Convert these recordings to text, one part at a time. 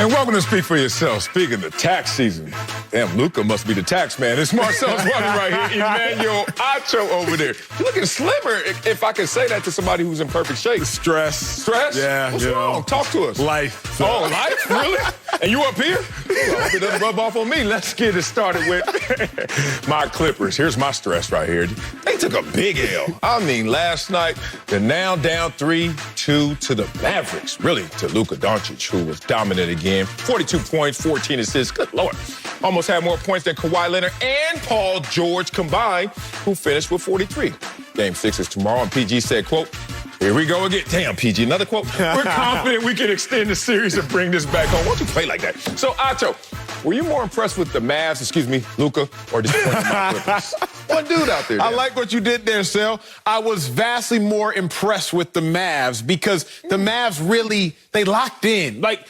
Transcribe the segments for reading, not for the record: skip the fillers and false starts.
And welcome to Speak for Yourself. Speaking of tax season, damn, Luca must be the tax man. It's Marcel's running right here. Emmanuel Acho over there. You're looking slimmer, if I can say that to somebody who's in perfect shape. Stress. Stress? Yeah. What's wrong? Talk to us. Life. Oh, life? Really? And you up here? Well, I hope it doesn't rub off on me. Let's get it started with my Clippers. Here's my stress right here. They took a big L. I mean, last night, they're now down 3-2 to the Mavericks. Really, to Luka Doncic, who was dominant again. 42 points, 14 assists. Good Lord. Almost had more points than Kawhi Leonard and Paul George combined, who finished with 43. Game 6 is tomorrow, and PG said, quote, "Here we go again." Damn, PG, another quote. "We're confident we can extend the series and bring this back home." Why don't you play like that? So, Acho, were you more impressed with the Mavs, Luka, or disappointed with my Clippers? One dude out there. I like what you did there, Sel. I was vastly more impressed with the Mavs because the Mavs really, they locked in. Like,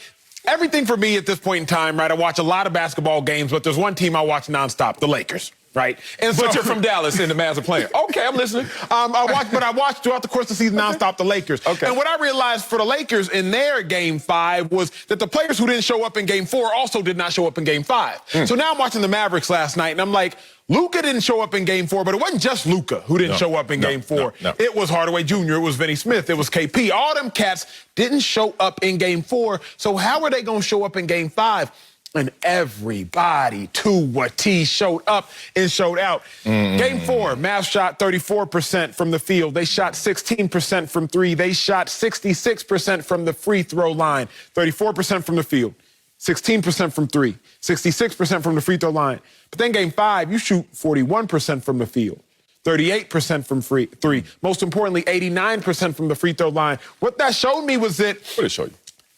everything for me at this point in time, right, I watch a lot of basketball games, but there's one team I watch nonstop, the Lakers. Right. And but you're from Dallas and the Mavs are playing. Okay, I'm listening. I watched throughout the course of the season nonstop the Lakers. Okay. And what I realized for the Lakers in their Game 5 was that the players who didn't show up in Game 4 also did not show up in Game 5. So now I'm watching the Mavericks last night, and I'm like, Luka didn't show up in Game 4, but it wasn't just Luka who didn't show up in Game 4. No. It was Hardaway Jr., it was Vinny Smith, it was KP. All them cats didn't show up in Game 4. So how are they going to show up in Game 5? And everybody to a T showed up and showed out. Game 4, Mavs shot 34% from the field. They shot 16% from three. They shot 66% from the free throw line. 34% from the field, 16% from three, 66% from the free throw line. But then Game 5, you shoot 41% from the field, 38% from three. Most importantly, 89% from the free throw line. What that showed me was that... What did it show you?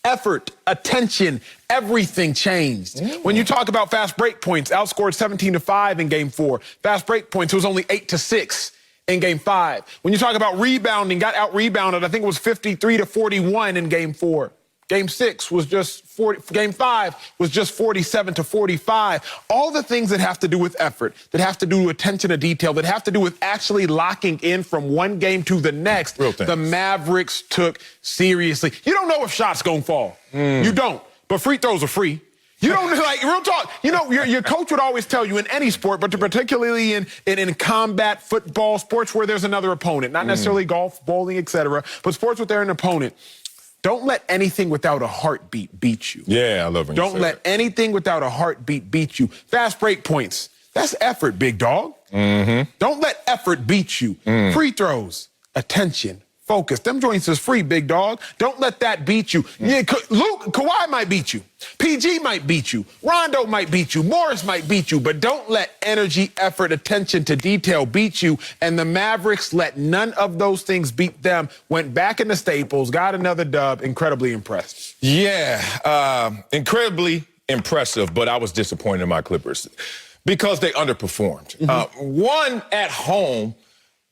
Effort, attention, everything changed. When you talk about fast break points, outscored 17-5 in Game 4. Fast break points, it was only 8-6 in Game 5. When you talk about rebounding, got out-rebounded, I think it was 53-41 in Game 4. Game 6 was just Game 5 was just 47-45. All the things that have to do with effort, that have to do with attention to detail, that have to do with actually locking in from one game to the next, the Mavericks took seriously. You don't know if shots gonna fall. You don't. But free throws are free. You don't, like, real talk. You know, your coach would always tell you in any sport, but particularly in combat, football, sports where there's another opponent, not necessarily golf, bowling, etc., but sports with an opponent. Don't let anything without a heartbeat beat you. Yeah, I love when you say Don't let anything without a heartbeat beat you. Fast break points. That's effort, big dog. Don't let effort beat you. Free throws, attention, focus. Them joints is free, big dog. Don't let that beat you. Yeah, Kawhi might beat you. PG might beat you. Rondo might beat you. Morris might beat you. But don't let energy, effort, attention to detail beat you. And the Mavericks let none of those things beat them. Went back in the Staples, got another dub. Incredibly impressed. Yeah, incredibly impressive, but I was disappointed in my Clippers because they underperformed. One, at home,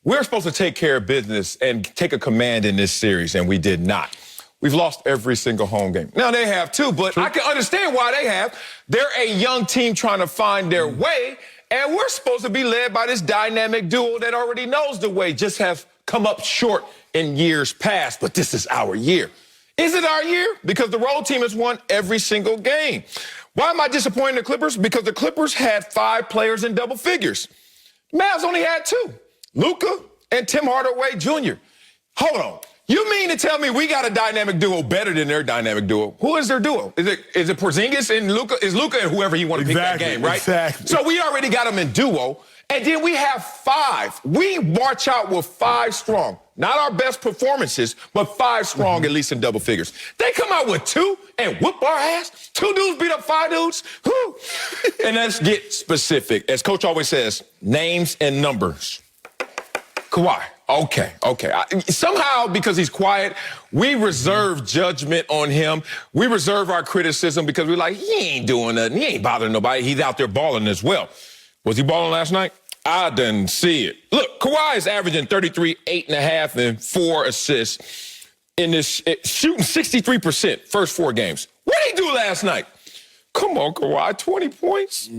we're supposed to take care of business and take a command in this series, and we did not. We've lost every single home game. Now, they have too, but I can understand why they have. They're a young team trying to find their way, and we're supposed to be led by this dynamic duo that already knows the way, just have come up short in years past, but this is our year. Is it our year? Because the road team has won every single game. Why am I disappointed in the Clippers? Because the Clippers had 5 players in double figures. Mavs only had 2. Luka and Tim Hardaway Jr. Hold on. You mean to tell me we got a dynamic duo better than their dynamic duo? Who is their duo? Is it Porzingis and Luka? Is Luka and whoever you want to pick that game, right? Exactly. So we already got them in duo, and then we have 5. We march out with 5 strong. Not our best performances, but 5 strong, at least in double figures. They come out with 2 and whoop our ass. 2 dudes beat up 5 dudes. Whew. And let's get specific. As Coach always says, names and numbers. Kawhi. Okay. Somehow, because he's quiet, we reserve judgment on him. We reserve our criticism because we're like, he ain't doing nothing. He ain't bothering nobody. He's out there balling as well. Was he balling last night? I didn't see it. Look, Kawhi is averaging 33, 8.5, and 4 assists in this, shooting 63% first 4 games. What did he do last night? Come on, Kawhi, 20 points?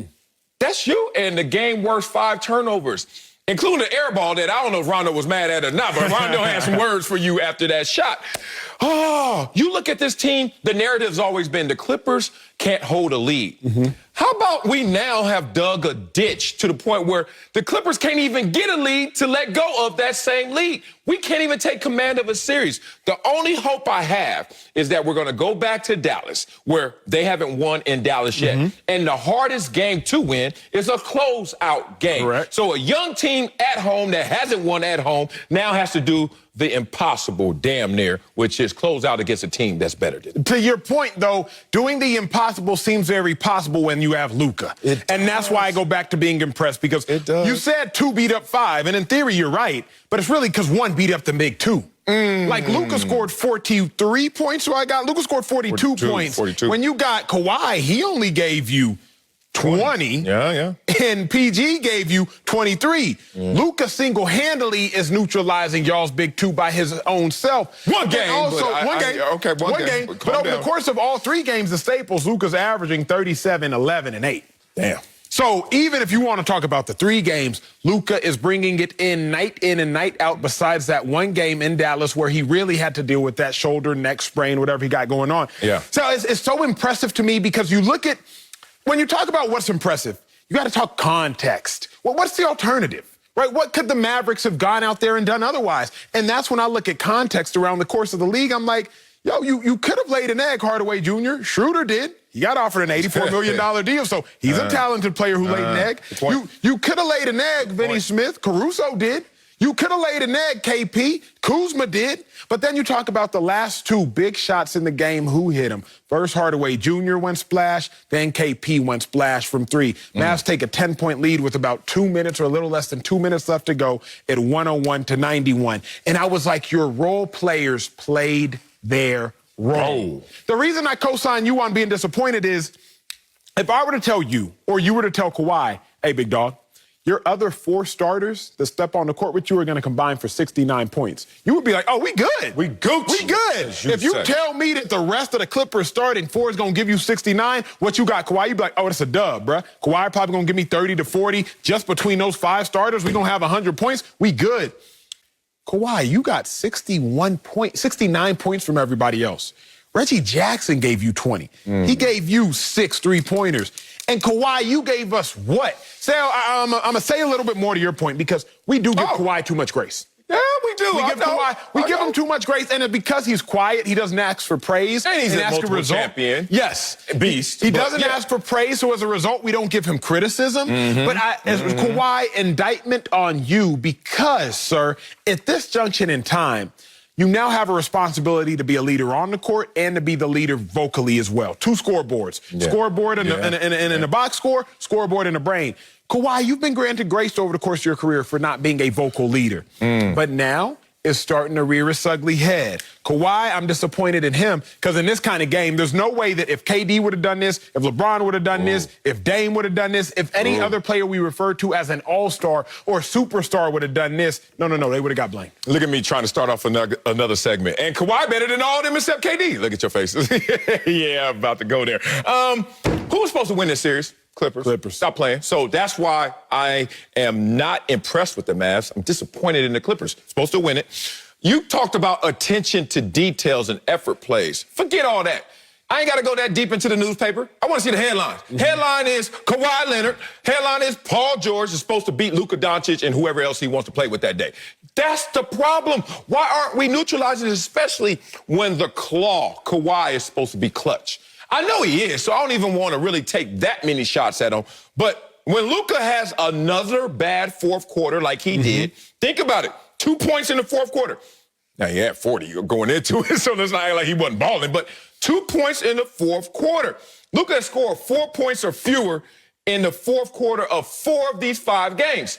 That's you. And the game worst 5 turnovers. Including the air ball that I don't know if Rondo was mad at or not, but Rondo had some words for you after that shot. Oh, you look at this team, the narrative's always been the Clippers can't hold a lead. How about we now have dug a ditch to the point where the Clippers can't even get a lead to let go of that same lead? We can't even take command of a series. The only hope I have is that we're going to go back to Dallas, where they haven't won in Dallas yet. And the hardest game to win is a closeout game. Correct. So a young team at home that hasn't won at home now has to do the impossible damn near, which is close out against a team that's better than them. To your point, though, doing the impossible seems very possible when you have Luka. And that's why I go back to being impressed, because you said 2 beat up 5, and in theory you're right, but it's really because 1 beat up the big 2. Like Luka scored 43 points, so Luka scored 42 points. 42. When you got Kawhi, he only gave you 20. Yeah. And PG gave you 23. Luka single-handedly is neutralizing y'all's big 2 by his own self. One game. One game. But over the course of all 3 games, the Staples, Luka's averaging 37, 11, and 8. Damn. So even if you want to talk about the 3 games, Luka is bringing it in and night out, besides that 1 game in Dallas where he really had to deal with that shoulder, neck sprain, whatever he got going on. Yeah. So it's so impressive to me, because you look at, when you talk about what's impressive, you got to talk context. Well, what's the alternative, right? What could the Mavericks have gone out there and done otherwise? And that's when I look at context around the course of the league. I'm like, yo, you could have laid an egg, Hardaway Jr. Schroeder did. He got offered an $84 million deal, so he's a talented player who laid an egg. You could have laid an egg, Vinny Smith. Caruso did. You could have laid an egg, KP. Kuzma did. But then you talk about the last 2 big shots in the game, who hit them. First, Hardaway Jr. went splash, then KP went splash from 3. Mavs take a 10-point lead with about 2 minutes or a little less than 2 minutes left to go at 101-91. And I was like, your role players played their role. The reason I co-sign you on being disappointed is, if I were to tell you, or you were to tell Kawhi, hey, big dog, your other 4 starters that step on the court with you are going to combine for 69 points, you would be like, oh, we good. We Gucci. We good. If you tell me that the rest of the Clippers starting 4 is going to give you 69, what you got, Kawhi, you'd be like, oh, it's a dub, bruh. Kawhi probably going to give me 30 to 40. Just between those 5 starters, we're going to have 100 points. We good. Kawhi, you got 69 points from everybody else. Reggie Jackson gave you 20. He gave you 6 3-pointers. And Kawhi, you gave us what? Sal, I'm going to say a little bit more to your point, because we do give Kawhi too much grace. Yeah, we do. We give him too much grace, and because he's quiet, he doesn't ask for praise. And he's a multiple result. champion. Yes. Beast. He doesn't ask for praise, so as a result, we don't give him criticism. But as Kawhi, indictment on you, because, sir, at this junction in time, you now have a responsibility to be a leader on the court and to be the leader vocally as well. 2 scoreboards. Scoreboard in the box score, scoreboard in the brain. Kawhi, you've been granted grace over the course of your career for not being a vocal leader. But now it's starting to rear its ugly head. Kawhi, I'm disappointed in him, because in this kind of game, there's no way that if KD would have done this, if LeBron would have done this, if Dame would have done this, if any other player we refer to as an all-star or superstar would have done this, no, they would have got blamed. Look at me trying to start off another segment. And Kawhi better than all of them except KD. Look at your faces. Yeah, I'm about to go there. Who was supposed to win this series? Clippers. Stop playing. So that's why I am not impressed with the Mavs. I'm disappointed in the Clippers. Supposed to win it. You talked about attention to details and effort plays. Forget all that. I ain't got to go that deep into the newspaper. I want to see the headlines. Headline is Kawhi Leonard. Headline is Paul George is supposed to beat Luka Doncic and whoever else he wants to play with that day. That's the problem. Why aren't we neutralizing it, especially when the claw, Kawhi, is supposed to be clutch? I know he is, so I don't even want to really take that many shots at him. But when Luka has another bad 4th quarter like he did, think about it. 2 points in the 4th quarter. Now, he had 40 going into it, so let's not act like he wasn't balling. But 2 points in the 4th quarter. Luka has scored 4 points or fewer in the 4th quarter of 4 of these 5 games.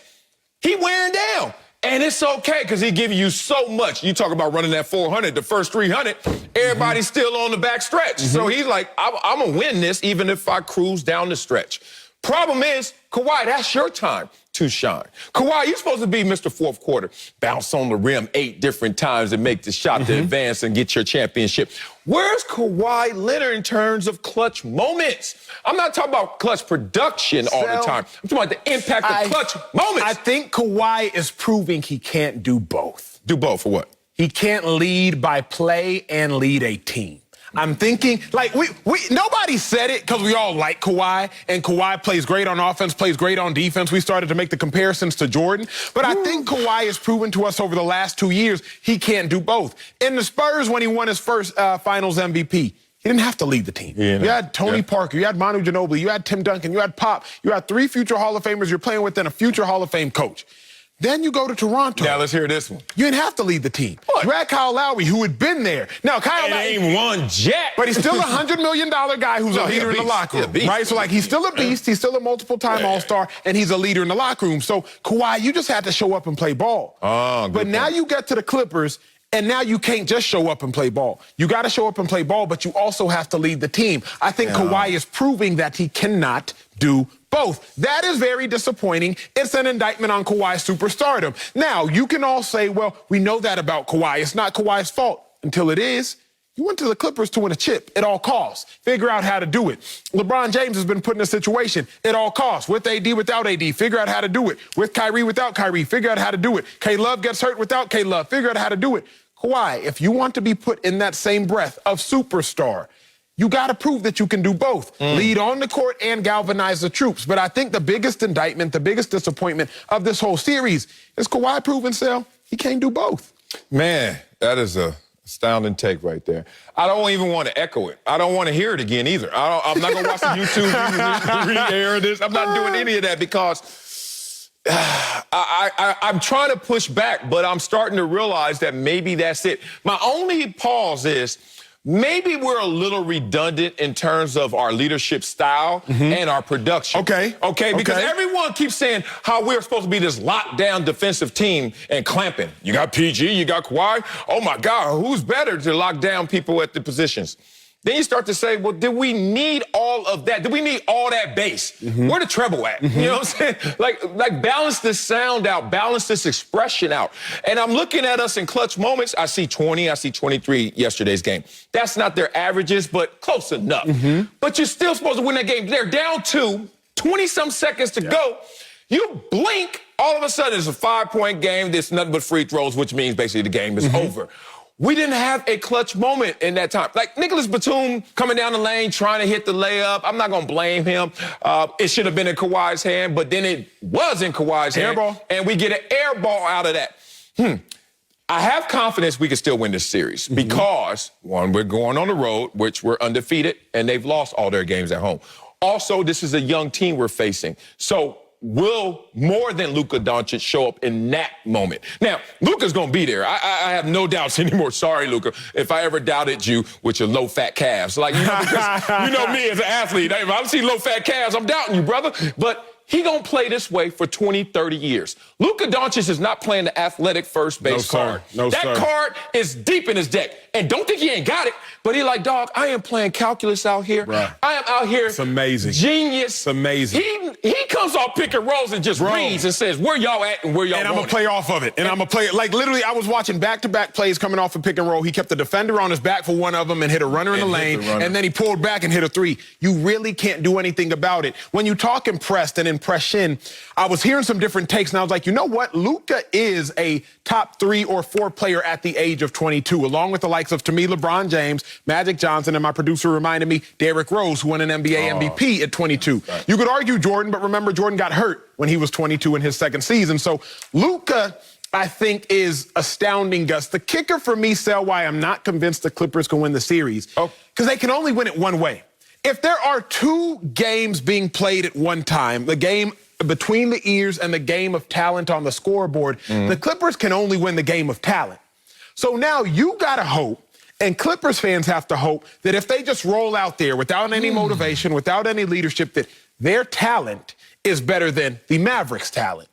He wearing down. And it's okay, because he giving you so much. You talk about running that 400, the first 300, everybody's still on the back stretch. So he's like, I'm going to win this even if I cruise down the stretch. Problem is, Kawhi, that's your time to shine. Kawhi, you're supposed to be Mr. 4th quarter. Bounce on the rim 8 different times and make the shot to advance and get your championship. Where's Kawhi Leonard in terms of clutch moments? I'm not talking about clutch production all the time. I'm talking about the impact of clutch moments. I think Kawhi is proving he can't do both. Do both for what? he can't lead by play and lead a team. I'm thinking, like, nobody said it because we all like Kawhi, and Kawhi plays great on offense, plays great on defense. We started to make the comparisons to Jordan. But I think Kawhi has proven to us over the last 2 years he can't do both. In the Spurs, when he won his first finals MVP, he didn't have to lead the team. Yeah, you had Tony Parker, you had Manu Ginobili, you had Tim Duncan, you had Pop, you had 3 future Hall of Famers you're playing with and a future Hall of Fame coach. Then you go to Toronto. Now let's hear this one. You didn't have to lead the team. What? You had Kyle Lowry, who had been there. Now, Kyle Lowry ain't won jack. but he's still a $100 million guy who's a leader in the locker room, right? So, like, he's still a beast. He's still a multiple-time All-Star, and he's a leader in the locker room. So, Kawhi, you just had to show up and play ball. Oh, good but now you get to the Clippers, and now you can't just show up and play ball. You got to show up and play ball, but you also have to lead the team. I think Kawhi is proving that he cannot do both. That is very disappointing. It's an indictment on Kawhi's superstardom. Now, you can all say, well, we know that about Kawhi. It's not Kawhi's fault until it is. You went to the Clippers to win a chip at all costs. Figure out how to do it. LeBron James has been put in a situation at all costs. With AD, without AD, figure out how to do it. With Kyrie, without Kyrie, figure out how to do it. K-Love gets hurt without K-Love, figure out how to do it. Kawhi, if you want to be put in that same breath of superstar, you got to prove that you can do both. Lead on the court and galvanize the troops. But I think the biggest indictment, the biggest disappointment of this whole series is Kawhi proving, Sal, he can't do both. Man, that is a astounding take right there. I don't even want to echo it. I don't want to hear it again either. I'm not going to watch the YouTube re-air of this. I'm not doing any of that because I'm trying to push back, but I'm starting to realize that maybe that's it. My only pause is maybe we're a little redundant in terms of our leadership style and our production. Okay. Because everyone keeps saying how we're supposed to be this lockdown defensive team and clamping. You got PG, you got Kawhi. Oh, my God, who's better to lock down people at the positions? Then you start to say, well, did we need all of that? Did we need all that bass? Where the treble at? You know what I'm saying? Like balance this sound out, balance this expression out. And I'm looking at us in clutch moments. I see 20, I see 23 yesterday's game. That's not their averages, but close enough. But you're still supposed to win that game. They're down 20-some seconds to go. You blink, all of a sudden it's a 5-point game. There's nothing but free throws, which means basically the game is over. We didn't have a clutch moment in that time. Like Nicholas Batum coming down the lane, trying to hit the layup. I'm not going to blame him. It should have been in Kawhi's hand, but then it was in Kawhi's hand. Airball. And we get an air ball out of that. I have confidence we can still win this series because, one, we're going on the road, which we're undefeated, and they've lost all their games at home. Also, this is a young team we're facing. So will more than Luka Doncic show up in that moment? Now, Luka's going to be there. I have no doubts anymore. Sorry, Luka, if I ever doubted you with your low-fat calves. Like, you know, because you know me as an athlete. If I see low-fat calves, I'm doubting you, brother. But he going to play this way for 20, 30 years. Luka Doncic is not playing the athletic first base card. That card is deep in his deck. And don't think he ain't got it, but he like, dog, I am playing calculus out here. Right. I am out here. It's amazing. Genius. It's amazing. He comes off pick and rolls and just reads and says, where y'all at and where y'all And I'm going to play off of it. And I'm going to play it. Like, literally, I was watching back-to-back plays coming off a pick and roll. He kept the defender on his back for one of them and hit a runner in the lane. And then he pulled back and hit a three. You really can't do anything about it. When you talk impressed and impression, I was hearing some different takes, and I was like, you know what? Luka is a top 3 or 4 player at the age of 22, along with the likes of, to me, LeBron James, Magic Johnson, and my producer reminded me, Derrick Rose, who won an NBA MVP at 22. Right. You could argue Jordan, but remember, Jordan got hurt when he was 22 in his second season. So Luka, I think, is astounding, Gus. The kicker for me, Sel, why I'm not convinced the Clippers can win the series, because they can only win it one way. If there are 2 games being played at one time, the game between the ears and the game of talent on the scoreboard, the Clippers can only win the game of talent. So now you got to hope, and Clippers fans have to hope, that if they just roll out there without any motivation, without any leadership, that their talent is better than the Mavericks' talent.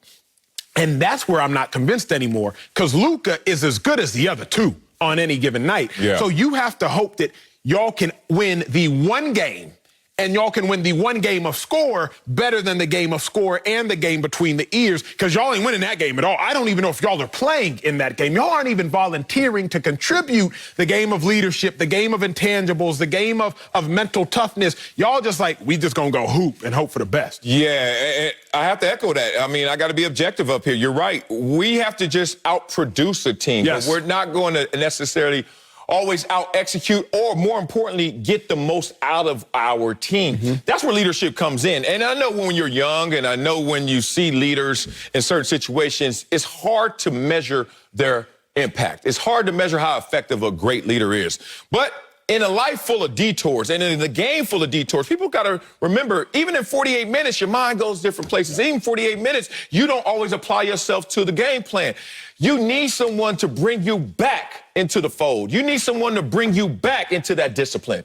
And that's where I'm not convinced anymore, because Luka is as good as the other 2 on any given night. So you have to hope that y'all can win the one game and y'all can win the one game of score better than the game of score and the game between the ears, because y'all ain't winning that game at all. I don't even know if y'all are playing in that game. Y'all aren't even volunteering to contribute the game of leadership, the game of intangibles, the game of mental toughness. Y'all just like, we just gonna go hoop and hope for the best. Yeah, I have to echo that. I mean, I got to be objective up here. You're right. We have to just outproduce a team. Yes. But we're not going to necessarily always out-execute or, more importantly, get the most out of our team. That's where leadership comes in. And I know when you're young, and I know when you see leaders in certain situations, it's hard to measure their impact. It's hard to measure how effective a great leader is. But in a life full of detours and in a game full of detours, people got to remember, even in 48 minutes, your mind goes different places. Even 48 minutes, you don't always apply yourself to the game plan. You need someone to bring you back into the fold. You need someone to bring you back into that discipline.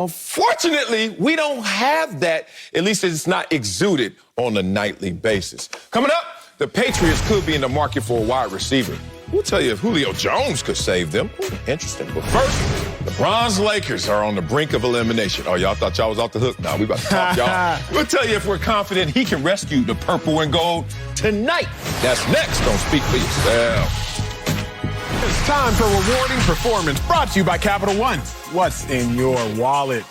Unfortunately, we don't have that, at least it's not exuded on a nightly basis. Coming up, the Patriots could be in the market for a wide receiver. We'll tell you if Julio Jones could save them. Interesting. But first, LeBron's Lakers are on the brink of elimination. Oh, y'all thought y'all was off the hook? Nah, we about to talk, y'all. We'll tell you if we're confident he can rescue the purple and gold tonight. That's next. Don't speak for yourself. It's time for Rewarding Performance, brought to you by Capital One. What's in your wallet?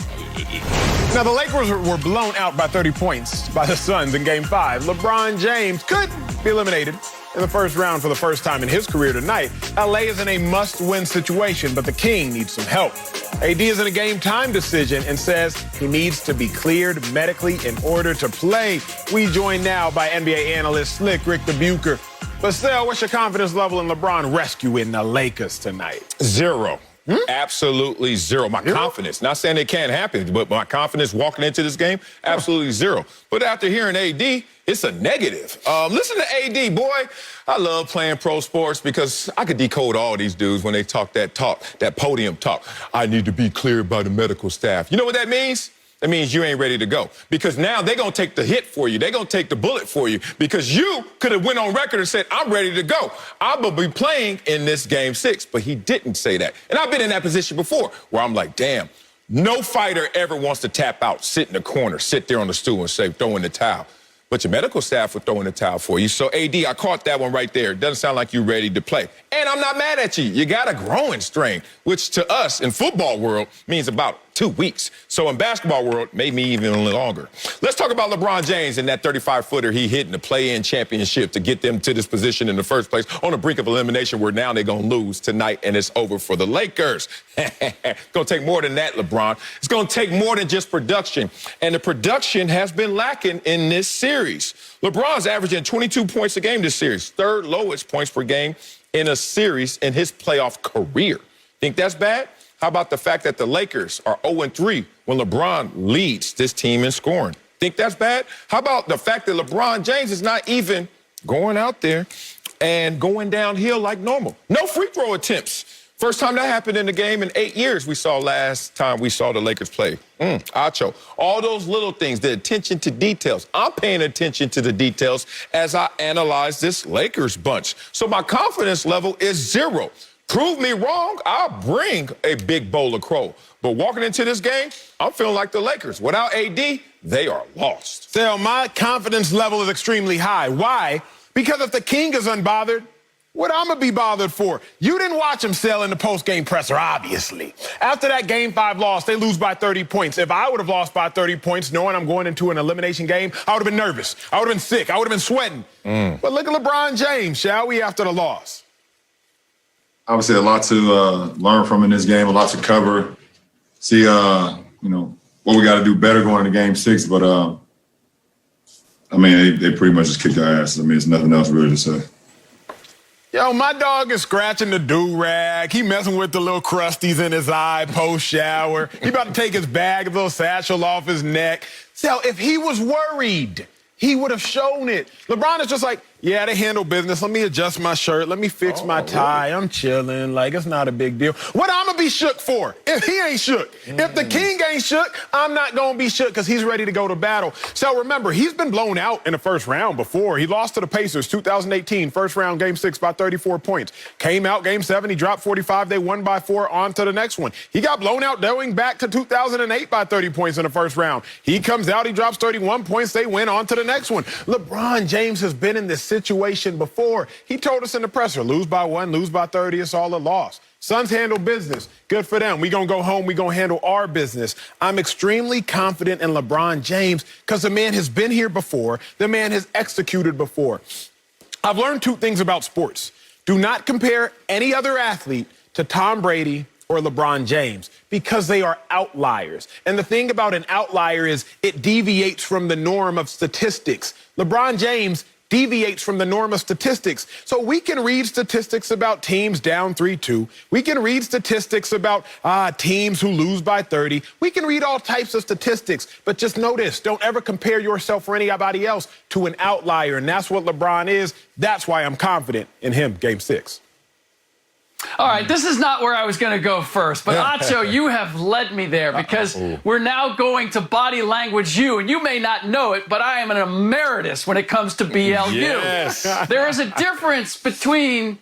Now, the Lakers were blown out by 30 points by the Suns in Game 5. LeBron James could be eliminated in the first round for the first time in his career tonight. LA is in a must-win situation, but the King needs some help. AD is in a game-time decision and says he needs to be cleared medically in order to play. We join now by NBA analyst Slick Rick the Bucher. But still, what's your confidence level in LeBron rescuing the Lakers tonight? Zero. Absolutely zero. My confidence, not saying it can't happen, but my confidence walking into this game, absolutely zero. But after hearing AD, it's a negative. Listen to AD, boy. I love playing pro sports because I could decode all these dudes when they talk, that podium talk. I need to be cleared by the medical staff. You know what that means? That means you ain't ready to go. Because now they're going to take the hit for you. They're going to take the bullet for you. Because you could have went on record and said, I'm ready to go. I'm going to be playing in this Game 6. But he didn't say that. And I've been in that position before where I'm like, damn, no fighter ever wants to tap out, sit in the corner, sit there on the stool and say, throw in the towel. But your medical staff will throw in the towel for you. So, AD, I caught that one right there. It doesn't sound like you're ready to play. And I'm not mad at you. You got a growing strain, which to us in football world means about 2 weeks. So in basketball world, maybe even a little longer. Let's talk about LeBron James and that 35-footer he hit in the play-in championship to get them to this position in the first place on the brink of elimination where now they're going to lose tonight and it's over for the Lakers. It's going to take more than that, LeBron. It's going to take more than just production. And the production has been lacking in this series. LeBron's averaging 22 points a game this series, third lowest points per game in a series in his playoff career. Think that's bad? How about the fact that the Lakers are 0-3 when LeBron leads this team in scoring? Think that's bad? How about the fact that LeBron James is not even going out there and going downhill like normal? No free throw attempts. First time that happened in the game in 8 years we saw last time we saw the Lakers play. Acho. All those little things, the attention to details. I'm paying attention to the details as I analyze this Lakers bunch. So my confidence level is zero. Prove me wrong, I'll bring a big bowl of crow. But walking into this game, I'm feeling like the Lakers. Without AD, they are lost. So my confidence level is extremely high. Why? Because if the King is unbothered, what I'm going to be bothered for? You didn't watch him sell in the post-game presser, obviously. After that Game 5 loss, they lose by 30 points. If I would have lost by 30 points knowing I'm going into an elimination game, I would have been nervous. I would have been sick. I would have been sweating. But look at LeBron James, shall we, after the loss? Obviously, a lot to learn from in this game, a lot to cover. See, what we got to do better going into Game 6. But, I mean, they pretty much just kicked our asses. I mean, there's nothing else really to say. Yo, my dog is scratching the do-rag. He messing with the little crusties in his eye post-shower. He about to take his bag, a little satchel off his neck. So if he was worried, he would have shown it. LeBron is just like, Yeah, they handle business. Let me adjust my shirt. Let me fix my tie. Really? I'm chilling. Like, it's not a big deal. What I'm going to be shook for if he ain't shook? If the king ain't shook, I'm not going to be shook because he's ready to go to battle. So remember, he's been blown out in the first round before. He lost to the Pacers 2018, first round, game 6 by 34 points. Came out game 7, he dropped 45. They won by 4 on to the next one. He got blown out going back to 2008 by 30 points in the first round. He comes out, he drops 31 points. They win on to the next one. LeBron James has been in this situation before. He told us in the presser, lose by 1, lose by 30, it's all a loss. Suns handle business. Good for them. We gonna go home, we gonna handle our business. I'm extremely confident in LeBron James because the man has been here before. The man has executed before. I've learned 2 things about sports. Do not compare any other athlete to Tom Brady or LeBron James because they are outliers. And the thing about an outlier is it deviates from the norm of statistics. LeBron James deviates from the norm of statistics. So we can read statistics about teams down 3-2. We can read statistics about teams who lose by 30. We can read all types of statistics, but just know this, don't ever compare yourself or anybody else to an outlier, and that's what LeBron is. That's why I'm confident in him, game 6. All right, this is not where I was going to go first, but Acho, you have led me there because we're now going to body language you, and you may not know it, but I am an emeritus when it comes to BLU. Yes. There is a difference between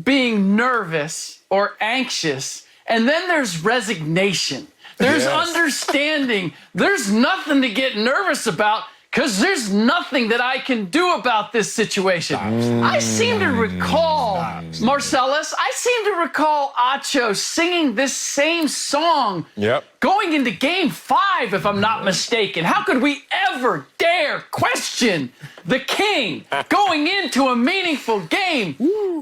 being nervous or anxious, and then there's resignation. There's understanding. There's nothing to get nervous about because there's nothing that I can do about this situation. I seem to recall, Marcellus, I seem to recall Acho singing this same song going into game 5, if I'm not mistaken. How could we ever dare question the king going into a meaningful game?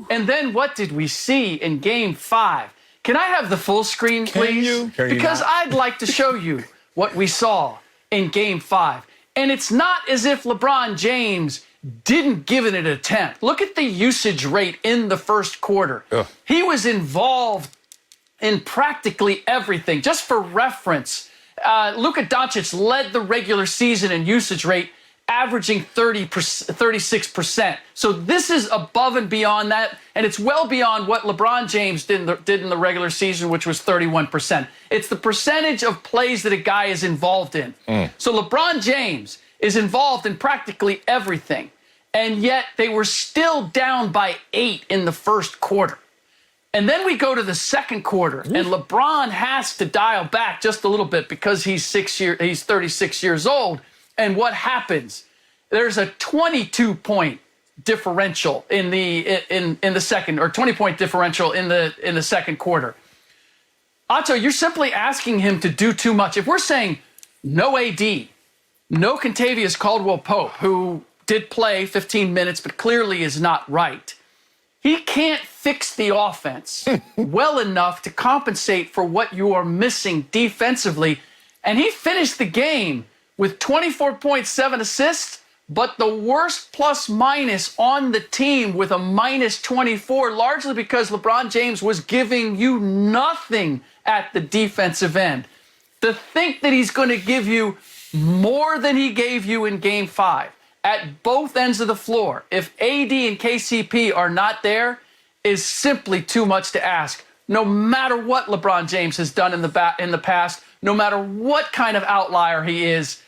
And then what did we see in game 5? Can I have the full screen, please? Because I'd like to show you what we saw in game 5. And it's not as if LeBron James didn't give it an attempt. Look at the usage rate in the first quarter. He was involved in practically everything. Just for reference, Luka Doncic led the regular season in usage rate, averaging 36%. So this is above and beyond that, and it's well beyond what LeBron James did in the regular season, which was 31%. It's the percentage of plays that a guy is involved in. So LeBron James is involved in practically everything, and yet they were still down by 8 in the first quarter. And then we go to the second quarter, and LeBron has to dial back just a little bit because he's 36 years old. And what happens? There's a 22-point differential in the second, or 20-point differential in the second quarter. Acho, you're simply asking him to do too much. If we're saying no AD, no Kentavious Caldwell-Pope, who did play 15 minutes but clearly is not right, he can't fix the offense well enough to compensate for what you are missing defensively. And he finished the game with 24.7 assists, but the worst plus-minus on the team with a -24, largely because LeBron James was giving you nothing at the defensive end. To think that he's going to give you more than he gave you in Game 5 at both ends of the floor, if AD and KCP are not there, is simply too much to ask. No matter what LeBron James has done in the past, no matter what kind of outlier he is,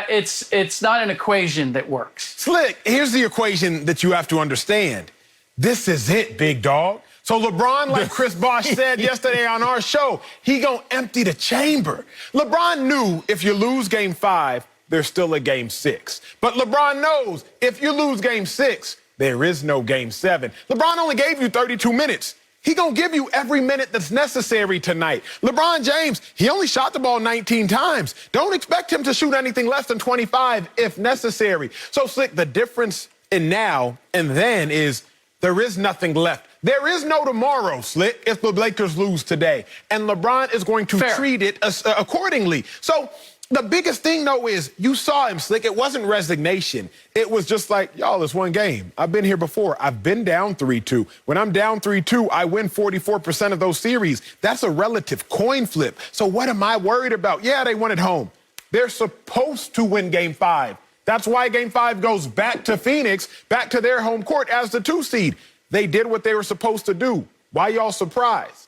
it's not an equation that works. Slick, here's the equation that you have to understand. This is it, big dog. So LeBron, like Chris Bosh said yesterday on our show, he gonna empty the chamber. LeBron knew if you lose game 5, there's still a game 6. But LeBron knows if you lose game 6, there is no game 7. LeBron only gave you 32 minutes. He gonna give you every minute that's necessary tonight. LeBron James, he only shot the ball 19 times. Don't expect him to shoot anything less than 25 if necessary. So, Slick, the difference in now and then is there is nothing left. There is no tomorrow, Slick, if the Lakers lose today. And LeBron is going to treat it accordingly. So the biggest thing, though, is you saw him, Slick. It wasn't resignation. It was just like, y'all, it's one game. I've been here before. I've been down 3-2. When I'm down 3-2, I win 44% of those series. That's a relative coin flip. So what am I worried about? Yeah, they won at home. They're supposed to win game 5. That's why Game 5 goes back to Phoenix, back to their home court as the 2 seed. They did what they were supposed to do. Why y'all surprised?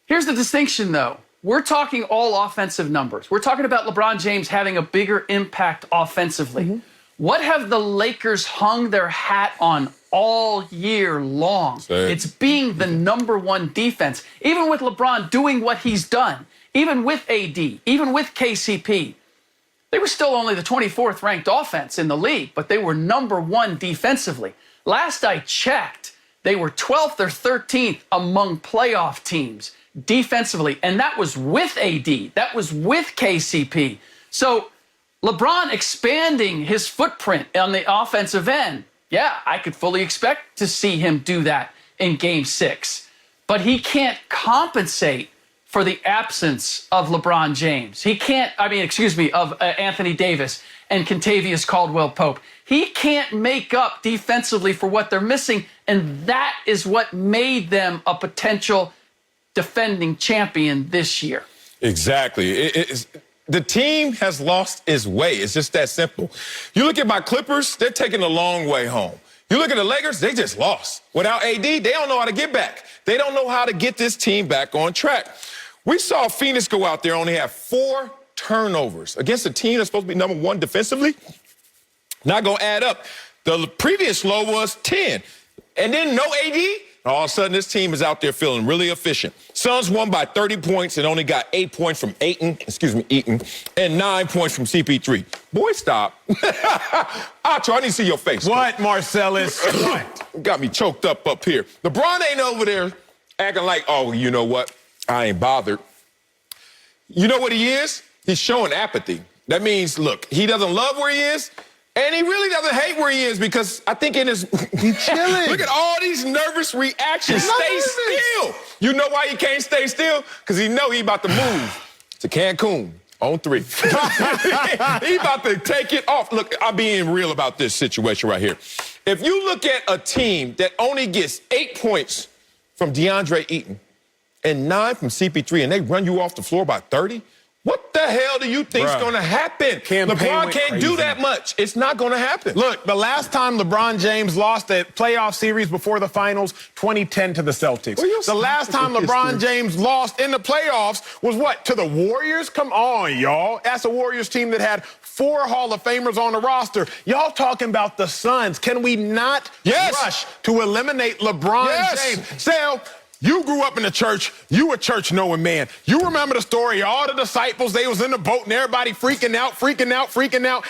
Here's the distinction, though. We're talking all offensive numbers. We're talking about LeBron James having a bigger impact offensively. What have the Lakers hung their hat on all year long? It's being the #1 defense. Even with LeBron doing what he's done, even with AD, even with KCP, they were still only the 24th ranked offense in the league, but they were #1 defensively. Last I checked, they were 12th or 13th among playoff teams defensively, and that was with AD. That was with KCP. So LeBron expanding his footprint on the offensive end, yeah, I could fully expect to see him do that in Game 6. But he can't compensate for the absence of LeBron James. He can't, of Anthony Davis and Kentavious Caldwell-Pope. He can't make up defensively for what they're missing, and that is what made them a potential defending champion this year. Exactly. The team has lost its way. It's just that simple. You look at my Clippers, they're taking a long way home. You look at the Lakers, they just lost. Without AD, they don't know how to get back. They don't know how to get this team back on track. We saw Phoenix go out there, only have 4 turnovers against a team that's supposed to be #1 defensively. Not going to add up. The previous low was 10. And then no AD. All of a sudden, this team is out there feeling really efficient. Suns won by 30 points and only got 8 points from Eaton, and 9 points from CP3. Boy, stop. Acho, I need to see your face. What, Marcellus? What? Got me choked up here. LeBron ain't over there acting like, oh, you know what? I ain't bothered. You know what he is? He's showing apathy. That means, look, he doesn't love where he is, and he really doesn't hate where he is because I think in his... He's chilling. Look at all these nervous reactions. Stay still. You know why he can't stay still? Because he know he about to move to Cancun on 3. He about to take it off. Look, I'm being real about this situation right here. If you look at a team that only gets 8 points from DeAndre Ayton and 9 from CP3, and they run you off the floor by 30, what the hell do you think's going to happen? LeBron can't do that much. It's not going to happen. Look, the last time LeBron James lost a playoff series before the finals, 2010 to the Celtics. The last time LeBron James lost in the playoffs was what? To the Warriors? Come on, y'all. That's a Warriors team that had 4 Hall of Famers on the roster. Y'all talking about the Suns. Can we not rush to eliminate LeBron James? Sal, you grew up in the church. You a church-knowing man. You remember the story, all the disciples, they was in the boat and everybody freaking out,